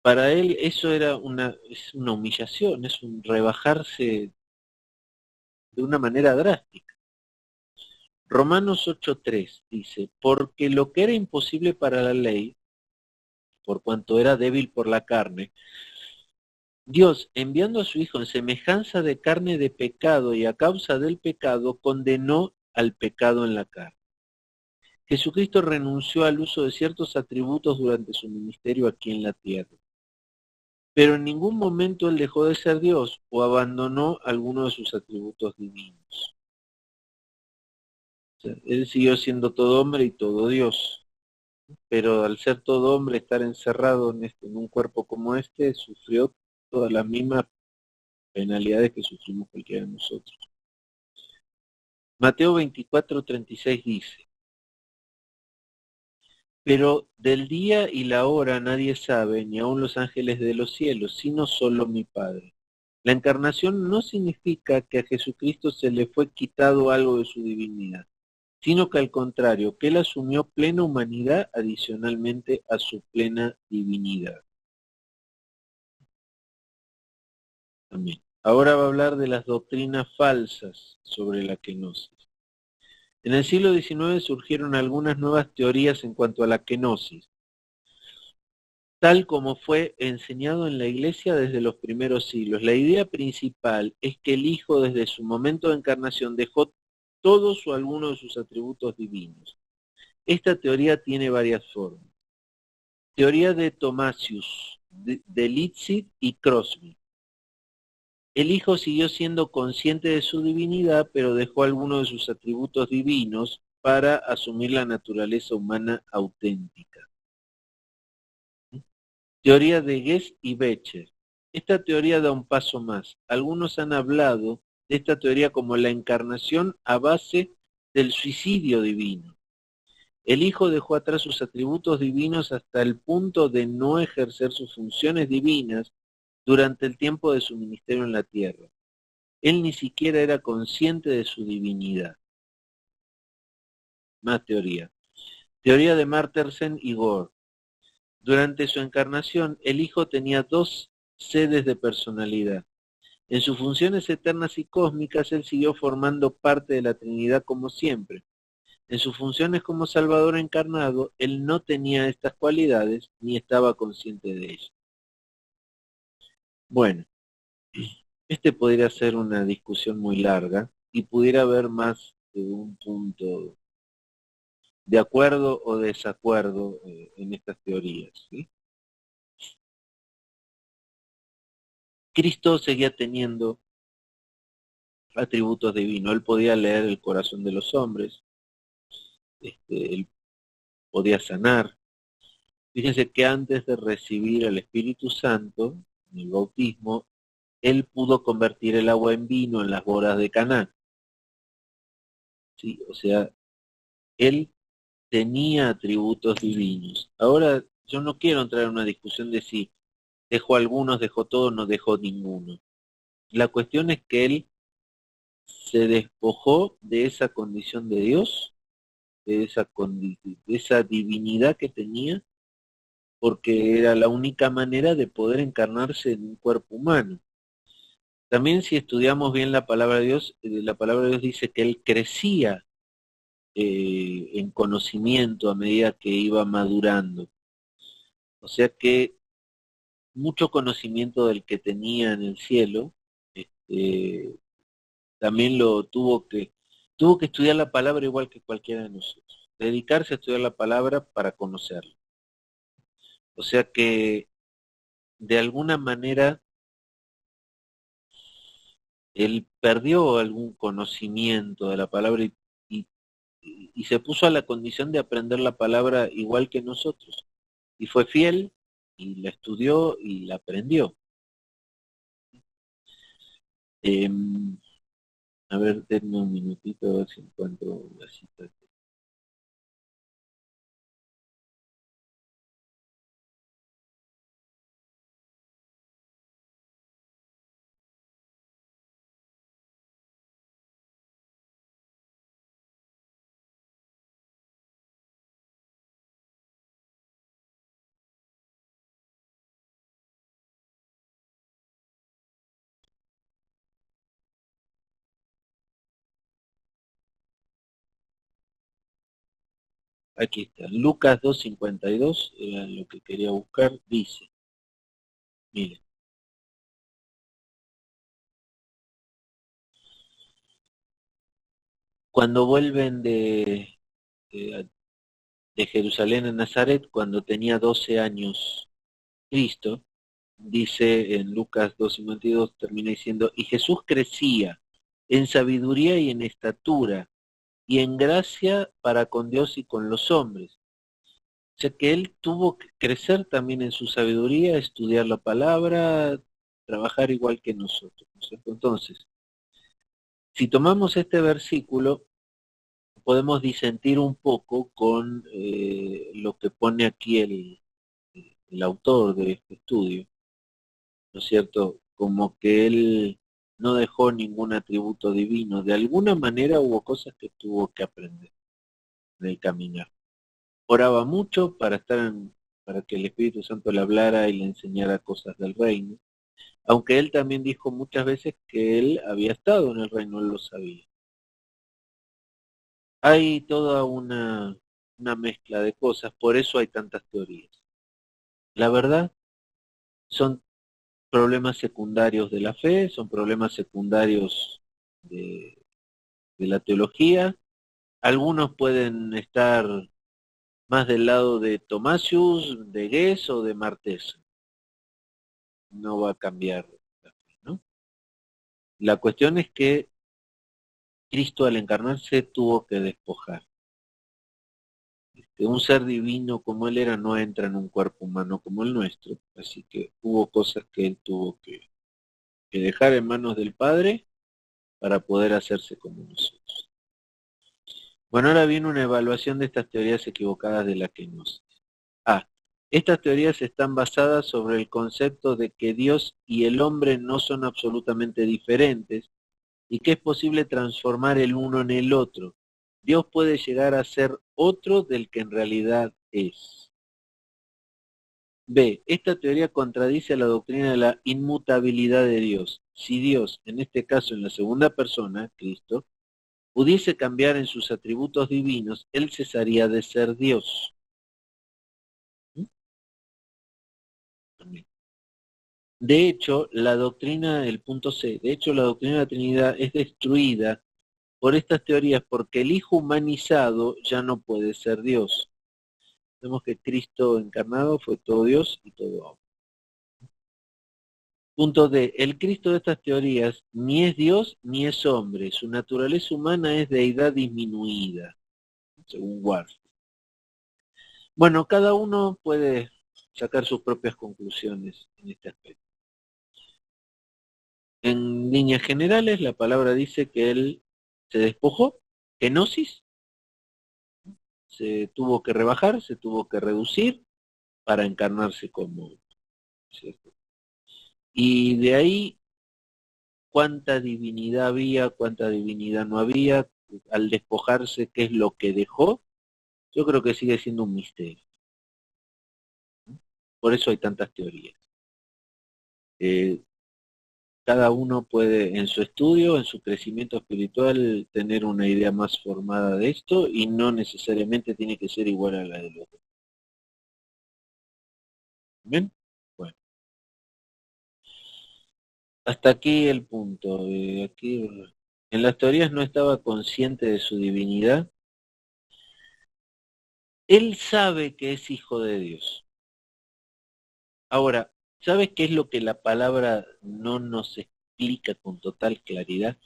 Para él eso era es una humillación, es un rebajarse de una manera drástica. Romanos 8:3 dice, porque lo que era imposible para la ley, por cuanto era débil por la carne, Dios, enviando a su Hijo en semejanza de carne de pecado y a causa del pecado, condenó al pecado en la carne. Jesucristo renunció al uso de ciertos atributos durante su ministerio aquí en la tierra. Pero en ningún momento él dejó de ser Dios o abandonó alguno de sus atributos divinos. O sea, él siguió siendo todo hombre y todo Dios. Pero al ser todo hombre, estar encerrado en un cuerpo como este, sufrió todas las mismas penalidades que sufrimos cualquiera de nosotros. Mateo 24:36 dice, pero del día y la hora nadie sabe, ni aun los ángeles de los cielos, sino solo mi Padre. La encarnación no significa que a Jesucristo se le fue quitado algo de su divinidad, sino que al contrario, que él asumió plena humanidad adicionalmente a su plena divinidad. Amén. Ahora va a hablar de las doctrinas falsas sobre la kenosis. En el siglo XIX surgieron algunas nuevas teorías en cuanto a la kenosis, tal como fue enseñado en la Iglesia desde los primeros siglos. La idea principal es que el Hijo desde su momento de encarnación dejó todos o algunos de sus atributos divinos. Esta teoría tiene varias formas. Teoría de Thomasius, de Lipzig y Crosby. El Hijo siguió siendo consciente de su divinidad, pero dejó algunos de sus atributos divinos para asumir la naturaleza humana auténtica. Teoría de Guess y Becher. Esta teoría da un paso más. Algunos han hablado de esta teoría como la encarnación a base del suicidio divino. El Hijo dejó atrás sus atributos divinos hasta el punto de no ejercer sus funciones divinas durante el tiempo de su ministerio en la tierra. Él ni siquiera era consciente de su divinidad. Más teoría. Teoría de Martersen y Gore. Durante su encarnación, el Hijo tenía dos sedes de personalidad. En sus funciones eternas y cósmicas, él siguió formando parte de la Trinidad como siempre. En sus funciones como Salvador encarnado, él no tenía estas cualidades ni estaba consciente de ellas. Bueno, este podría ser una discusión muy larga y pudiera haber más de un punto de acuerdo o desacuerdo en estas teorías, ¿sí? Cristo seguía teniendo atributos divinos. Él podía leer el corazón de los hombres, él podía sanar. Fíjense que antes de recibir el Espíritu Santo, en el bautismo, él pudo convertir el agua en vino en las bodas de Caná. ¿Sí? O sea, él tenía atributos divinos. Ahora, yo no quiero entrar en una discusión de si dejó algunos, dejó todos, no dejó ninguno. La cuestión es que él se despojó de esa condición de Dios, de esa divinidad que tenía, porque era la única manera de poder encarnarse en un cuerpo humano. También si estudiamos bien la palabra de Dios dice que él crecía en conocimiento a medida que iba madurando. O sea que mucho conocimiento del que tenía en el cielo, también tuvo que estudiar la palabra igual que cualquiera de nosotros. Dedicarse a estudiar la palabra para conocerla. O sea que de alguna manera él perdió algún conocimiento de la palabra y, y se puso a la condición de aprender la palabra igual que nosotros. Y fue fiel y la estudió y la aprendió. Eh, a ver, denme un minutito a ver si encuentro la cita. Aquí está, Lucas 2:52, era lo que quería buscar, dice, mire, cuando vuelven de Jerusalén a Nazaret, cuando tenía 12 años Cristo, dice en Lucas 2:52, termina diciendo, y Jesús crecía en sabiduría y en estatura, y en gracia para con Dios y con los hombres. O sea que él tuvo que crecer también en su sabiduría, estudiar la palabra, trabajar igual que nosotros, ¿no es cierto? Entonces, si tomamos este versículo, podemos disentir un poco con lo que pone aquí el autor de este estudio, ¿no es cierto? Como que él no dejó ningún atributo divino. De alguna manera hubo cosas que tuvo que aprender en el caminar. Oraba mucho para que el Espíritu Santo le hablara y le enseñara cosas del reino, aunque él también dijo muchas veces que él había estado en el reino, él lo sabía. Hay toda una mezcla de cosas, por eso hay tantas teorías. La verdad, son problemas secundarios de la fe, son problemas secundarios de la teología. Algunos pueden estar más del lado de Tomasius, de Guess o de Martés. No va a cambiar la fe, ¿no? La cuestión es que Cristo al encarnarse tuvo que despojar. Un ser divino como él era no entra en un cuerpo humano como el nuestro, así que hubo cosas que él tuvo que dejar en manos del Padre para poder hacerse como nosotros. Bueno, ahora viene una evaluación de estas teorías equivocadas de la kenosis. A. Estas teorías están basadas sobre el concepto de que Dios y el hombre no son absolutamente diferentes y que es posible transformar el uno en el otro. Dios puede llegar a ser otro del que en realidad es. B. Esta teoría contradice a la doctrina de la inmutabilidad de Dios. Si Dios, en este caso en la segunda persona, Cristo, pudiese cambiar en sus atributos divinos, él cesaría de ser Dios. De hecho, la doctrina, el punto C, de hecho la doctrina de la Trinidad es destruida por estas teorías porque el Hijo humanizado ya no puede ser Dios. Vemos que Cristo encarnado fue todo Dios y todo hombre. Punto D. El Cristo de estas teorías ni es Dios ni es hombre. Su naturaleza humana es deidad disminuida, según Ward. Bueno, cada uno puede sacar sus propias conclusiones en este aspecto. En líneas generales, la palabra dice que él se despojó, kenosis, se tuvo que rebajar, se tuvo que reducir para encarnarse como, ¿cierto? Y de ahí, cuánta divinidad había, cuánta divinidad no había, al despojarse, qué es lo que dejó, yo creo que sigue siendo un misterio. Por eso hay tantas teorías. Eh, Cada uno puede en su estudio, en su crecimiento espiritual, tener una idea más formada de esto y no necesariamente tiene que ser igual a la del otro. ¿Bien? Bueno, hasta aquí el punto. Aquí, en las teorías no estaba consciente de su divinidad. Él sabe que es hijo de Dios. Ahora, ¿sabes qué es lo que la palabra no nos explica con total claridad?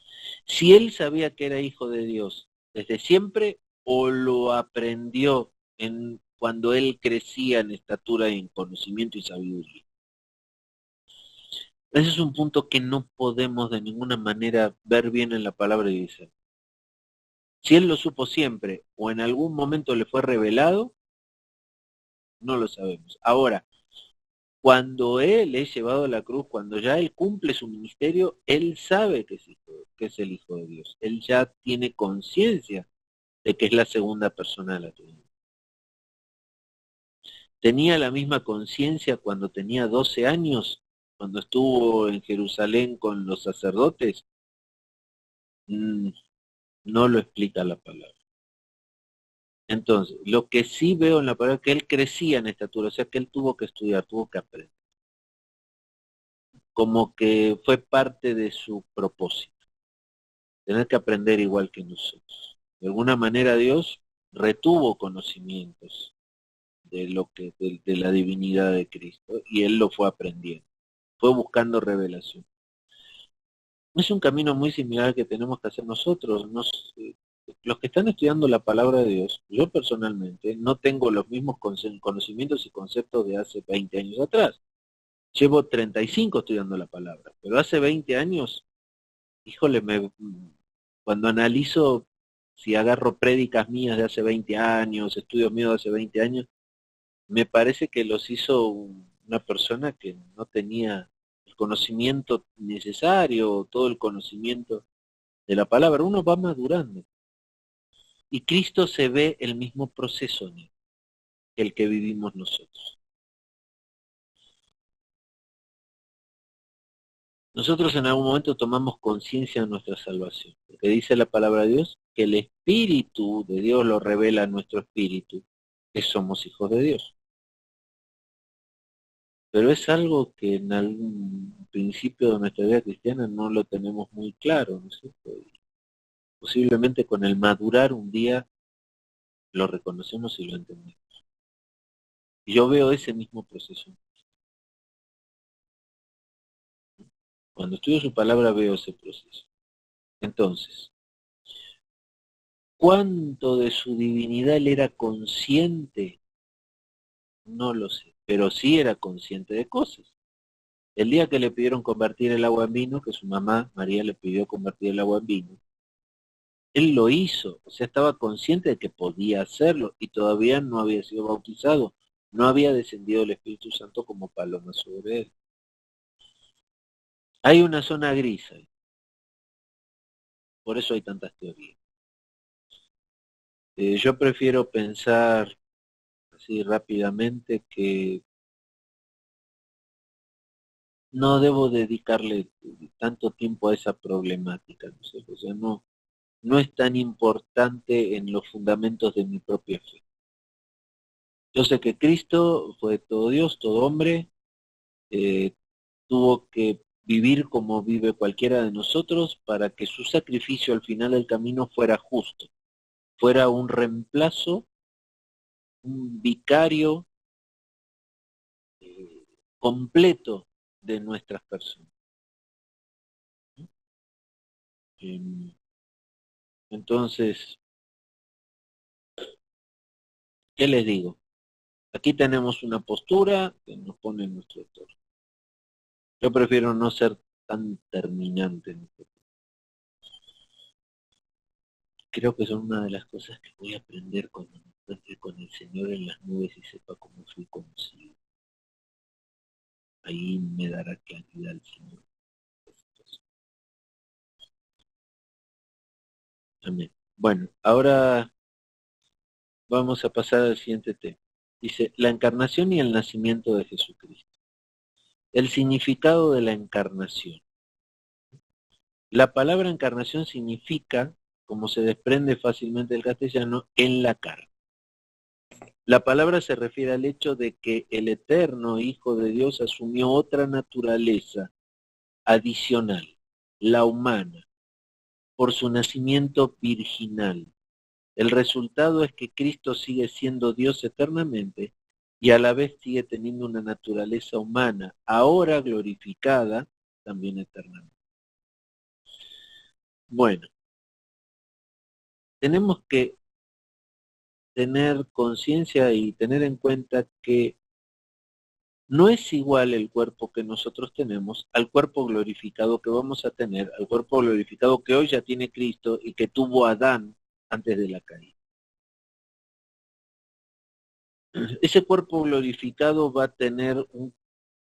Si él sabía que era hijo de Dios desde siempre o lo aprendió cuando él crecía en estatura, en conocimiento y sabiduría. Ese es un punto que no podemos de ninguna manera ver bien en la palabra de Dios. Si él lo supo siempre o en algún momento le fue revelado, no lo sabemos. Ahora, cuando él es llevado a la cruz, cuando ya él cumple su ministerio, él sabe que es el Hijo de Dios. Él ya tiene conciencia de que es la segunda persona de la Trinidad. Tenía la misma conciencia cuando tenía 12 años, cuando estuvo en Jerusalén con los sacerdotes. Mm, no lo explica la palabra. Entonces, lo que sí veo en la palabra es que él crecía en estatura, o sea que él tuvo que estudiar, tuvo que aprender. Como que fue parte de su propósito, tener que aprender igual que nosotros. De alguna manera Dios retuvo conocimientos de la divinidad de Cristo y él lo fue aprendiendo, fue buscando revelación. Es un camino muy similar al que tenemos que hacer nosotros. Los que están estudiando la palabra de Dios, yo personalmente no tengo los mismos conocimientos y conceptos de hace 20 años atrás. Llevo 35 estudiando la palabra, pero hace 20 años, híjole, cuando analizo, si agarro prédicas mías de hace 20 años, estudios míos de hace 20 años, me parece que los hizo una persona que no tenía el conocimiento necesario, todo el conocimiento de la palabra. Uno va madurando. Y Cristo se ve el mismo proceso en él, que el que vivimos nosotros. Nosotros en algún momento tomamos conciencia de nuestra salvación, porque dice la palabra de Dios que el Espíritu de Dios lo revela a nuestro espíritu, que somos hijos de Dios. Pero es algo que en algún principio de nuestra vida cristiana no lo tenemos muy claro, ¿no es cierto? Y posiblemente con el madurar un día lo reconocemos y lo entendemos. Y yo veo ese mismo proceso. Cuando estudio su palabra veo ese proceso. Entonces, ¿cuánto de su divinidad él era consciente? No lo sé, pero sí era consciente de cosas. El día que le pidieron convertir el agua en vino, que su mamá, María, le pidió convertir el agua en vino, él lo hizo, o sea, estaba consciente de que podía hacerlo y todavía no había sido bautizado, no había descendido el Espíritu Santo como paloma sobre él. Hay una zona gris ahí, por eso hay tantas teorías. Yo prefiero pensar así rápidamente que no debo dedicarle tanto tiempo a esa problemática, ¿no sé? O sea, no, no es tan importante en los fundamentos de mi propia fe. Yo sé que Cristo fue todo Dios, todo hombre, tuvo que vivir como vive cualquiera de nosotros para que su sacrificio al final del camino fuera justo, fuera un reemplazo, un vicario completo de nuestras personas. Entonces, ¿qué les digo? Aquí tenemos una postura que nos pone en nuestro entorno. Yo prefiero no ser tan terminante en esto. Creo que son una de las cosas que voy a aprender cuando me encuentre con el Señor en las nubes y sepa cómo fui conocido. Ahí me dará claridad el Señor. Amén. Bueno, ahora vamos a pasar al siguiente tema. Dice, la encarnación y el nacimiento de Jesucristo. El significado de la encarnación. La palabra encarnación significa, como se desprende fácilmente del castellano, en la carne. La palabra se refiere al hecho de que el eterno Hijo de Dios asumió otra naturaleza adicional, la humana, por su nacimiento virginal. El resultado es que Cristo sigue siendo Dios eternamente y a la vez sigue teniendo una naturaleza humana, ahora glorificada, también eternamente. Bueno, tenemos que tener conciencia y tener en cuenta que no es igual el cuerpo que nosotros tenemos al cuerpo glorificado que vamos a tener, al cuerpo glorificado que hoy ya tiene Cristo y que tuvo Adán antes de la caída. Ese cuerpo glorificado va a tener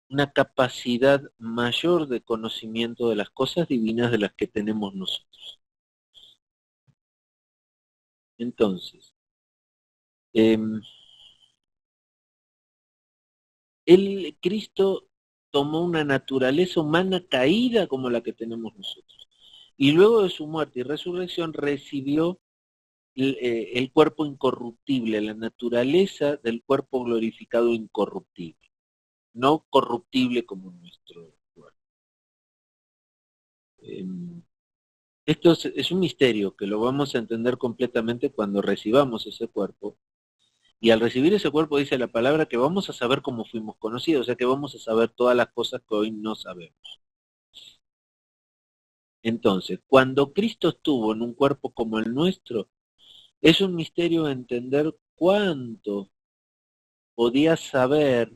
una capacidad mayor de conocimiento de las cosas divinas de las que tenemos nosotros. Entonces, el Cristo tomó una naturaleza humana caída como la que tenemos nosotros. Y luego de su muerte y resurrección recibió el cuerpo incorruptible, la naturaleza del cuerpo glorificado incorruptible, no corruptible como nuestro cuerpo. Esto es un misterio que lo vamos a entender completamente cuando recibamos ese cuerpo. Y al recibir ese cuerpo dice la palabra que vamos a saber cómo fuimos conocidos, o sea que vamos a saber todas las cosas que hoy no sabemos. Entonces, cuando Cristo estuvo en un cuerpo como el nuestro, es un misterio entender cuánto podía saber,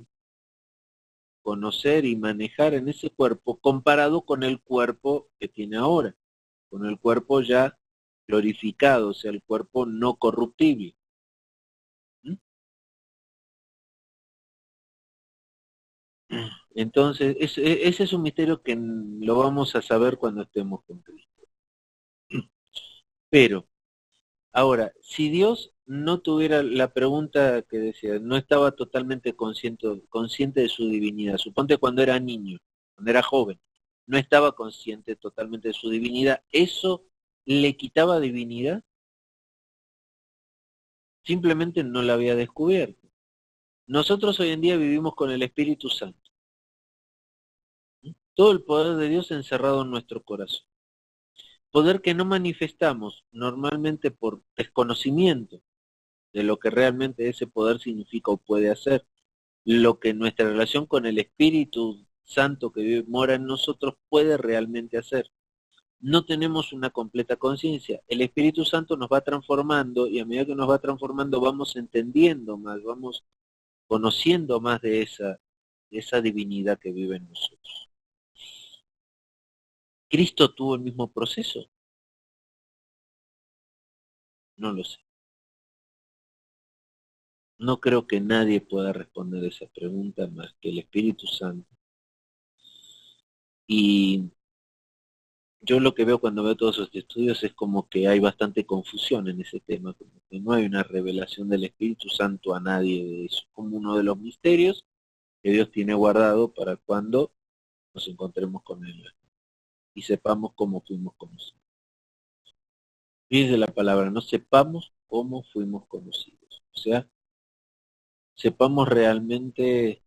conocer y manejar en ese cuerpo comparado con el cuerpo que tiene ahora, con el cuerpo ya glorificado, o sea, el cuerpo no corruptible. Entonces, ese es un misterio que lo vamos a saber cuando estemos con Cristo. Pero, ahora, si Dios no tuviera la pregunta que decía, no estaba totalmente consciente de su divinidad, suponte cuando era niño, cuando era joven, no estaba consciente totalmente de su divinidad, ¿eso le quitaba divinidad? Simplemente no la había descubierto. Nosotros hoy en día vivimos con el Espíritu Santo. Todo el poder de Dios encerrado en nuestro corazón. Poder que no manifestamos normalmente por desconocimiento de lo que realmente ese poder significa o puede hacer. Lo que nuestra relación con el Espíritu Santo que mora en nosotros puede realmente hacer. No tenemos una completa conciencia. El Espíritu Santo nos va transformando y a medida que nos va transformando vamos entendiendo más, vamos conociendo más de esa divinidad que vive en nosotros. ¿Cristo tuvo el mismo proceso? No lo sé. No creo que nadie pueda responder esa pregunta más que el Espíritu Santo. Y yo lo que veo cuando veo todos esos estudios es como que hay bastante confusión en ese tema, como que no hay una revelación del Espíritu Santo a nadie de eso, como uno de los misterios que Dios tiene guardado para cuando nos encontremos con Él y sepamos cómo fuimos conocidos. Dice la palabra, no sepamos cómo fuimos conocidos. O sea, sepamos realmente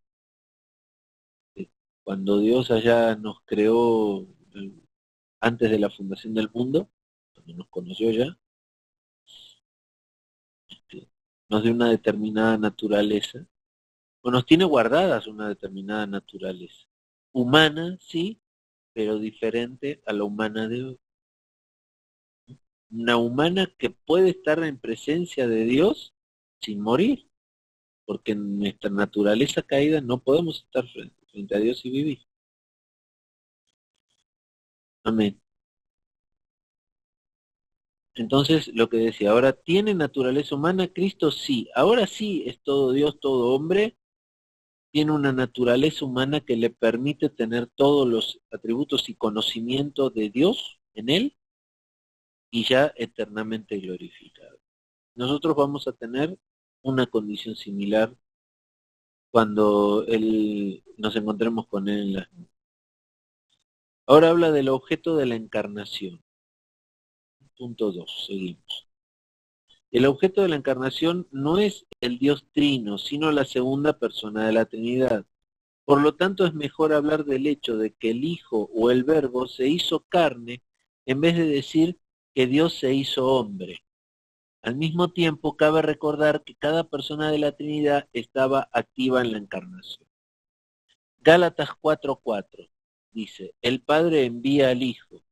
cuando Dios allá nos creó antes de la fundación del mundo, cuando nos conoció ya, nos dio una determinada naturaleza, o nos tiene guardadas una determinada naturaleza. Humana, sí, pero diferente a la humana de hoy. Una humana que puede estar en presencia de Dios sin morir, porque en nuestra naturaleza caída no podemos estar frente a Dios y vivir. Amén. Entonces, lo que decía, ahora tiene naturaleza humana, Cristo sí, ahora sí es todo Dios, todo hombre, tiene una naturaleza humana que le permite tener todos los atributos y conocimiento de Dios en él y ya eternamente glorificado. Nosotros vamos a tener una condición similar cuando nos encontremos con él en las nubes. Ahora habla del objeto de la encarnación. Punto 2, seguimos. El objeto de la encarnación no es el Dios Trino, sino la segunda persona de la Trinidad. Por lo tanto, es mejor hablar del hecho de que el Hijo o el Verbo se hizo carne en vez de decir que Dios se hizo hombre. Al mismo tiempo, cabe recordar que cada persona de la Trinidad estaba activa en la encarnación. Gálatas 4:4 dice, el Padre envía al Hijo.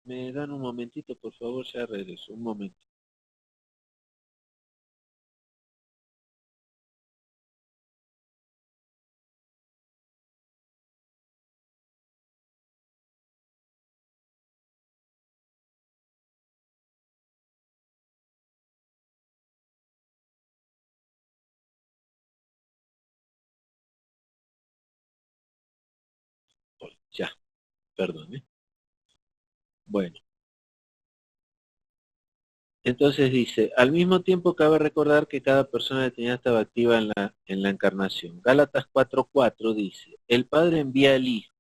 Me dan un momentito, por favor, ya regreso, un momento. Ya, perdón. Bueno, entonces dice, al mismo tiempo cabe recordar que cada persona de Trinidad estaba activa en la encarnación. Gálatas 4:4 dice, el Padre envía al Hijo,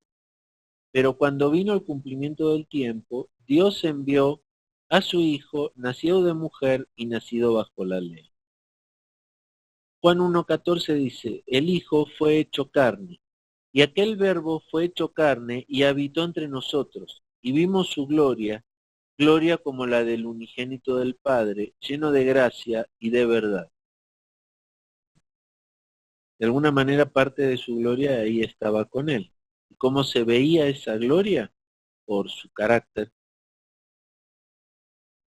pero cuando vino el cumplimiento del tiempo, Dios envió a su Hijo, nacido de mujer y nacido bajo la ley. Juan 1:14 dice, el Hijo fue hecho carne, y aquel Verbo fue hecho carne y habitó entre nosotros, y vimos su gloria, gloria como la del unigénito del Padre, lleno de gracia y de verdad. De alguna manera parte de su gloria ahí estaba con él. ¿Y cómo se veía esa gloria? Por su carácter,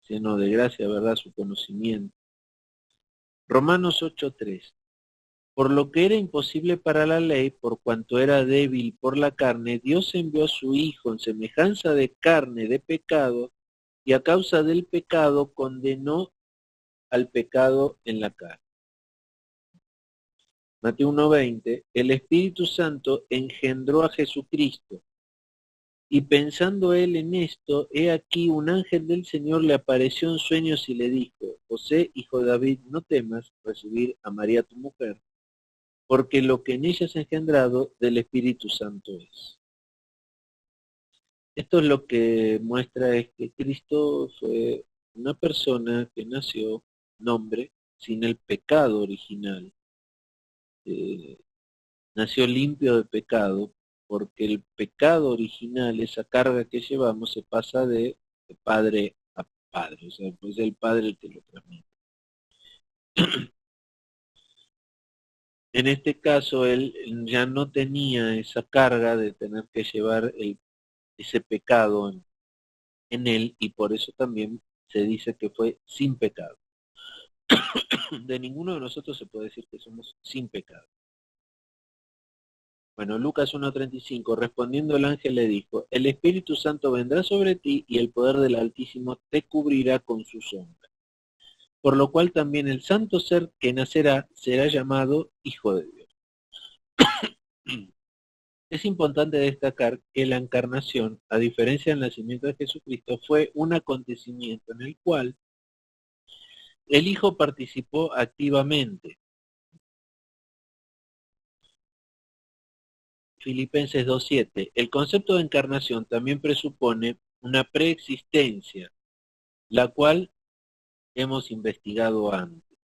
lleno de gracia, verdad, su conocimiento. Romanos 8:3. Por lo que era imposible para la ley, por cuanto era débil por la carne, Dios envió a su Hijo en semejanza de carne de pecado, y a causa del pecado condenó al pecado en la carne. Mateo 1:20, el Espíritu Santo engendró a Jesucristo, y pensando él en esto, he aquí un ángel del Señor le apareció en sueños y le dijo, José, hijo de David, no temas recibir a María tu mujer, porque lo que en ella es engendrado del Espíritu Santo es. Esto es lo que muestra es que Cristo fue una persona que nació, nombre, sin el pecado original. Eh, Nació limpio de pecado, porque el pecado original, esa carga que llevamos, se pasa de padre a padre, o sea, pues el padre el que lo transmite. En este caso, él ya no tenía esa carga de tener que llevar ese pecado en él, y por eso también se dice que fue sin pecado. De ninguno de nosotros se puede decir que somos sin pecado. Bueno, Lucas 1:35, respondiendo el ángel le dijo, el Espíritu Santo vendrá sobre ti y el poder del Altísimo te cubrirá con su sombra. Por lo cual también el santo ser que nacerá será llamado Hijo de Dios. Es importante destacar que la encarnación, a diferencia del nacimiento de Jesucristo, fue un acontecimiento en el cual el Hijo participó activamente. Filipenses 2.7. El concepto de encarnación también presupone una preexistencia, la cual hemos investigado antes.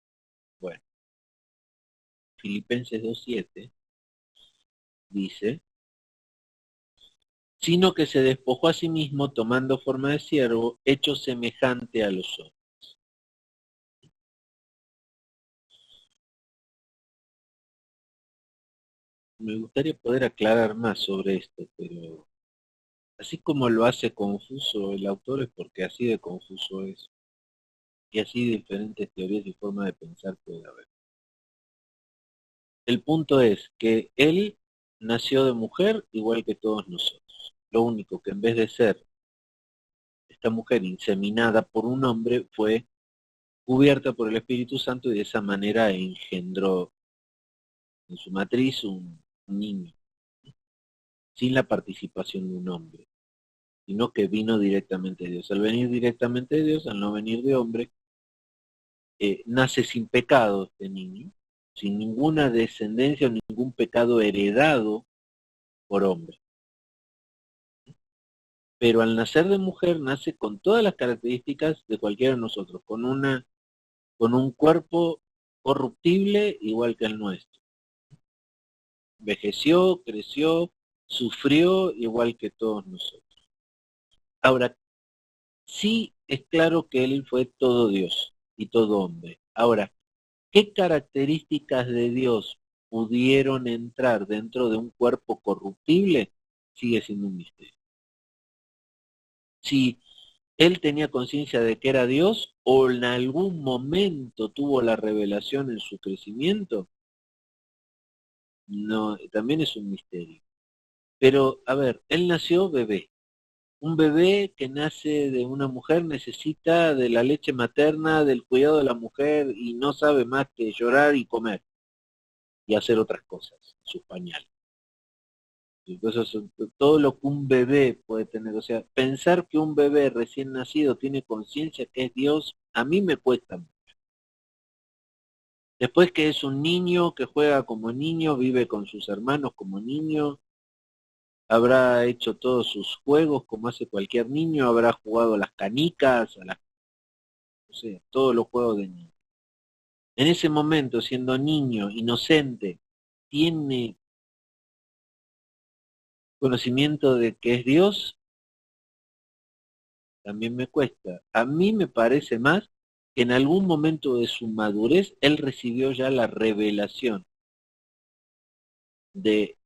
Bueno, Filipenses 2.7 dice, sino que se despojó a sí mismo tomando forma de siervo, hecho semejante a los hombres. Me gustaría poder aclarar más sobre esto, pero así como lo hace confuso el autor es porque así de confuso es, y así diferentes teorías y formas de pensar puede haber. El punto es que él nació de mujer igual que todos nosotros. Lo único que en vez de ser esta mujer inseminada por un hombre, fue cubierta por el Espíritu Santo y de esa manera engendró en su matriz un niño, sin la participación de un hombre, sino que vino directamente de Dios. Al venir directamente de Dios, al no venir de hombre, nace sin pecado este niño, sin ninguna descendencia o ningún pecado heredado por hombre. Pero al nacer de mujer nace con todas las características de cualquiera de nosotros, con un cuerpo corruptible igual que el nuestro. Envejeció, creció, sufrió igual que todos nosotros. Ahora, sí es claro que él fue todo Dios y todo hombre. Ahora, ¿qué características de Dios pudieron entrar dentro de un cuerpo corruptible? Sigue siendo un misterio. Si él tenía conciencia de que era Dios o en algún momento tuvo la revelación en su crecimiento, no, también es un misterio. Pero, a ver, él nació bebé. Un bebé que nace de una mujer necesita de la leche materna, del cuidado de la mujer y no sabe más que llorar y comer y hacer otras cosas, sus pañales. Entonces, todo lo que un bebé puede tener, o sea, pensar que un bebé recién nacido tiene conciencia que es Dios, a mí me cuesta. Después que es un niño que juega como niño, vive con sus hermanos como niño, habrá hecho todos sus juegos como hace cualquier niño, habrá jugado a las canicas, a las, o sea, todos los juegos de niño. En ese momento, siendo niño, inocente, tiene conocimiento de que es Dios, también me cuesta. A mí me parece más que en algún momento de su madurez él recibió ya la revelación de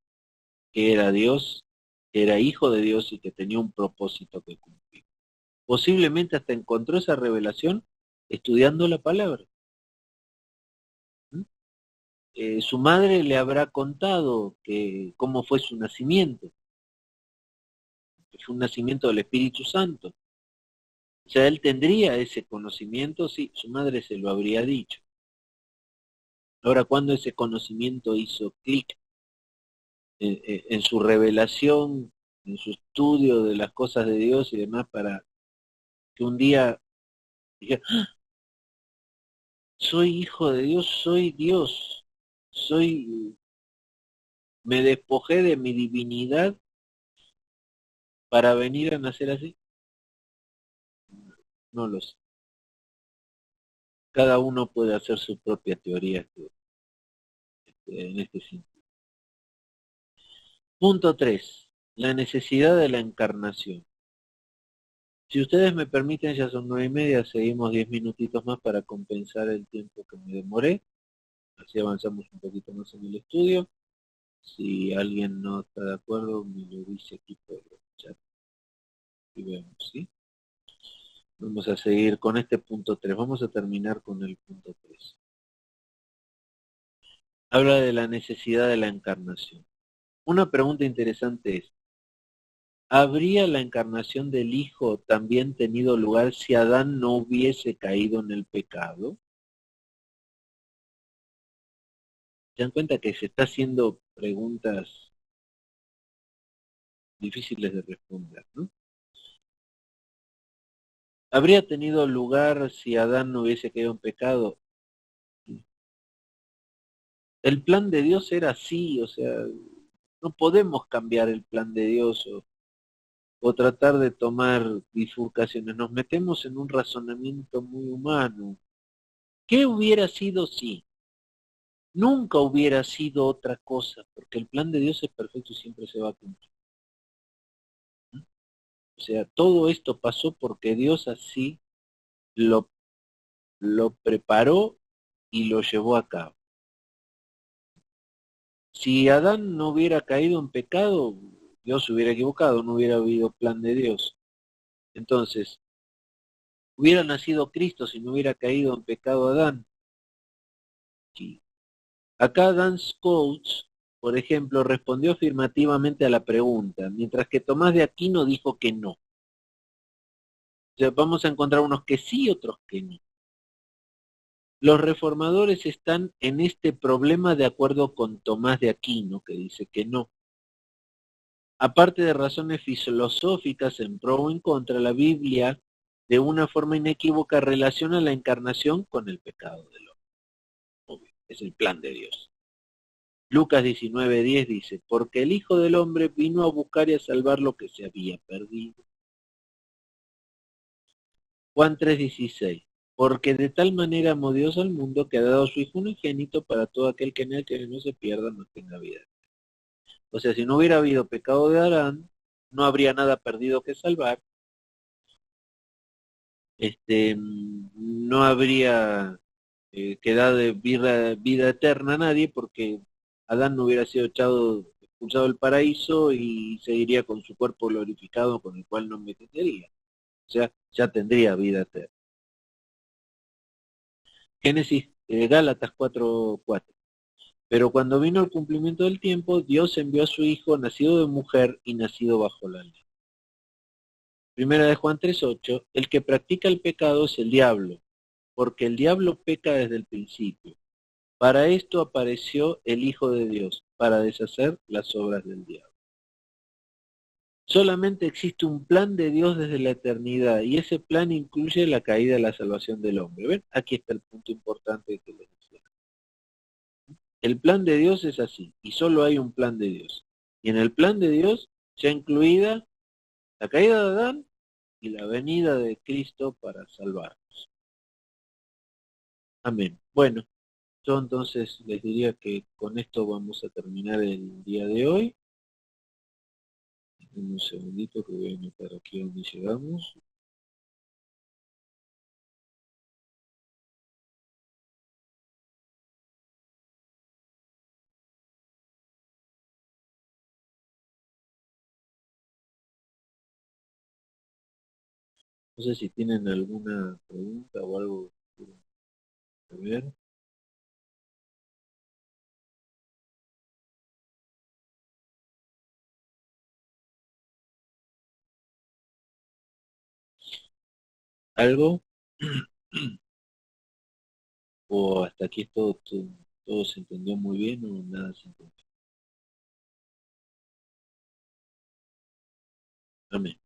que era Dios, que era hijo de Dios y que tenía un propósito que cumplir. Posiblemente hasta encontró esa revelación estudiando la palabra. ¿Mm? Su madre le habrá contado que cómo fue su nacimiento, que fue un nacimiento del Espíritu Santo. O sea, él tendría ese conocimiento, sí, su madre se lo habría dicho. Ahora, cuando ese conocimiento hizo clic en su revelación, en su estudio de las cosas de Dios y demás, para que un día dijera, soy hijo de Dios, soy Dios, soy, me despojé de mi divinidad para venir a nacer así. No lo sé. Cada uno puede hacer su propia teoría en este sentido. Punto 3. La necesidad de la encarnación. Si ustedes me permiten, ya son 9:30, seguimos 10 minutitos más para compensar el tiempo que me demoré. Así avanzamos un poquito más en el estudio. Si alguien no está de acuerdo, me lo dice aquí por el chat y vemos, ¿sí? Vamos a seguir con este punto 3. Vamos a terminar con el punto 3. Habla de la necesidad de la encarnación. Una pregunta interesante es, ¿habría la encarnación del Hijo también tenido lugar si Adán no hubiese caído en el pecado? ¿Se dan cuenta que se está haciendo preguntas difíciles de responder, ¿no? ¿Habría tenido lugar si Adán no hubiese caído en pecado? El plan de Dios era así, o sea, no podemos cambiar el plan de Dios o tratar de tomar bifurcaciones. Nos metemos en un razonamiento muy humano. ¿Qué hubiera sido si? Nunca hubiera sido otra cosa, porque el plan de Dios es perfecto y siempre se va a cumplir. O sea, todo esto pasó porque Dios así lo, lo preparó y lo llevó a cabo. Si Adán no hubiera caído en pecado, Dios se hubiera equivocado, no hubiera habido plan de Dios. Entonces, hubiera nacido Cristo si no hubiera caído en pecado Adán. Sí. Acá Dan Coates, por ejemplo, respondió afirmativamente a la pregunta, mientras que Tomás de Aquino dijo que no. O sea, vamos a encontrar unos que sí y otros que no. Los reformadores están en este problema de acuerdo con Tomás de Aquino, que dice que no. Aparte de razones filosóficas en pro o en contra, la Biblia de una forma inequívoca relaciona la encarnación con el pecado del hombre. Obvio, es el plan de Dios. Lucas 19:10 dice, porque el Hijo del Hombre vino a buscar y a salvar lo que se había perdido. Juan 3:16, porque de tal manera amó Dios al mundo que ha dado a su Hijo unigénito para todo aquel que en él cree no se pierda, no tenga vida. O sea, si no hubiera habido pecado de Adán, no habría nada perdido que salvar, no habría quedado de vida eterna a nadie porque Adán no hubiera sido expulsado del paraíso y seguiría con su cuerpo glorificado con el cual no metería. O sea, ya tendría vida eterna. Génesis, Gálatas 4:4. Pero cuando vino el cumplimiento del tiempo, Dios envió a su Hijo, nacido de mujer y nacido bajo la ley. Primera de Juan 3:8, el que practica el pecado es el diablo, porque el diablo peca desde el principio. Para esto apareció el Hijo de Dios, para deshacer las obras del diablo. Solamente existe un plan de Dios desde la eternidad y ese plan incluye la caída y la salvación del hombre. ¿Ven? Aquí está el punto importante que les decía. El plan de Dios es así y solo hay un plan de Dios. Y en el plan de Dios ya incluida la caída de Adán y la venida de Cristo para salvarnos. Amén. Bueno, yo entonces les diría que con esto vamos a terminar el día de hoy. Un segundito que voy a anotar aquí donde llegamos. No sé si tienen alguna pregunta o algo que quieran saber. ¿Algo? ¿O hasta aquí todo se entendió muy bien o nada se entendió? Amén.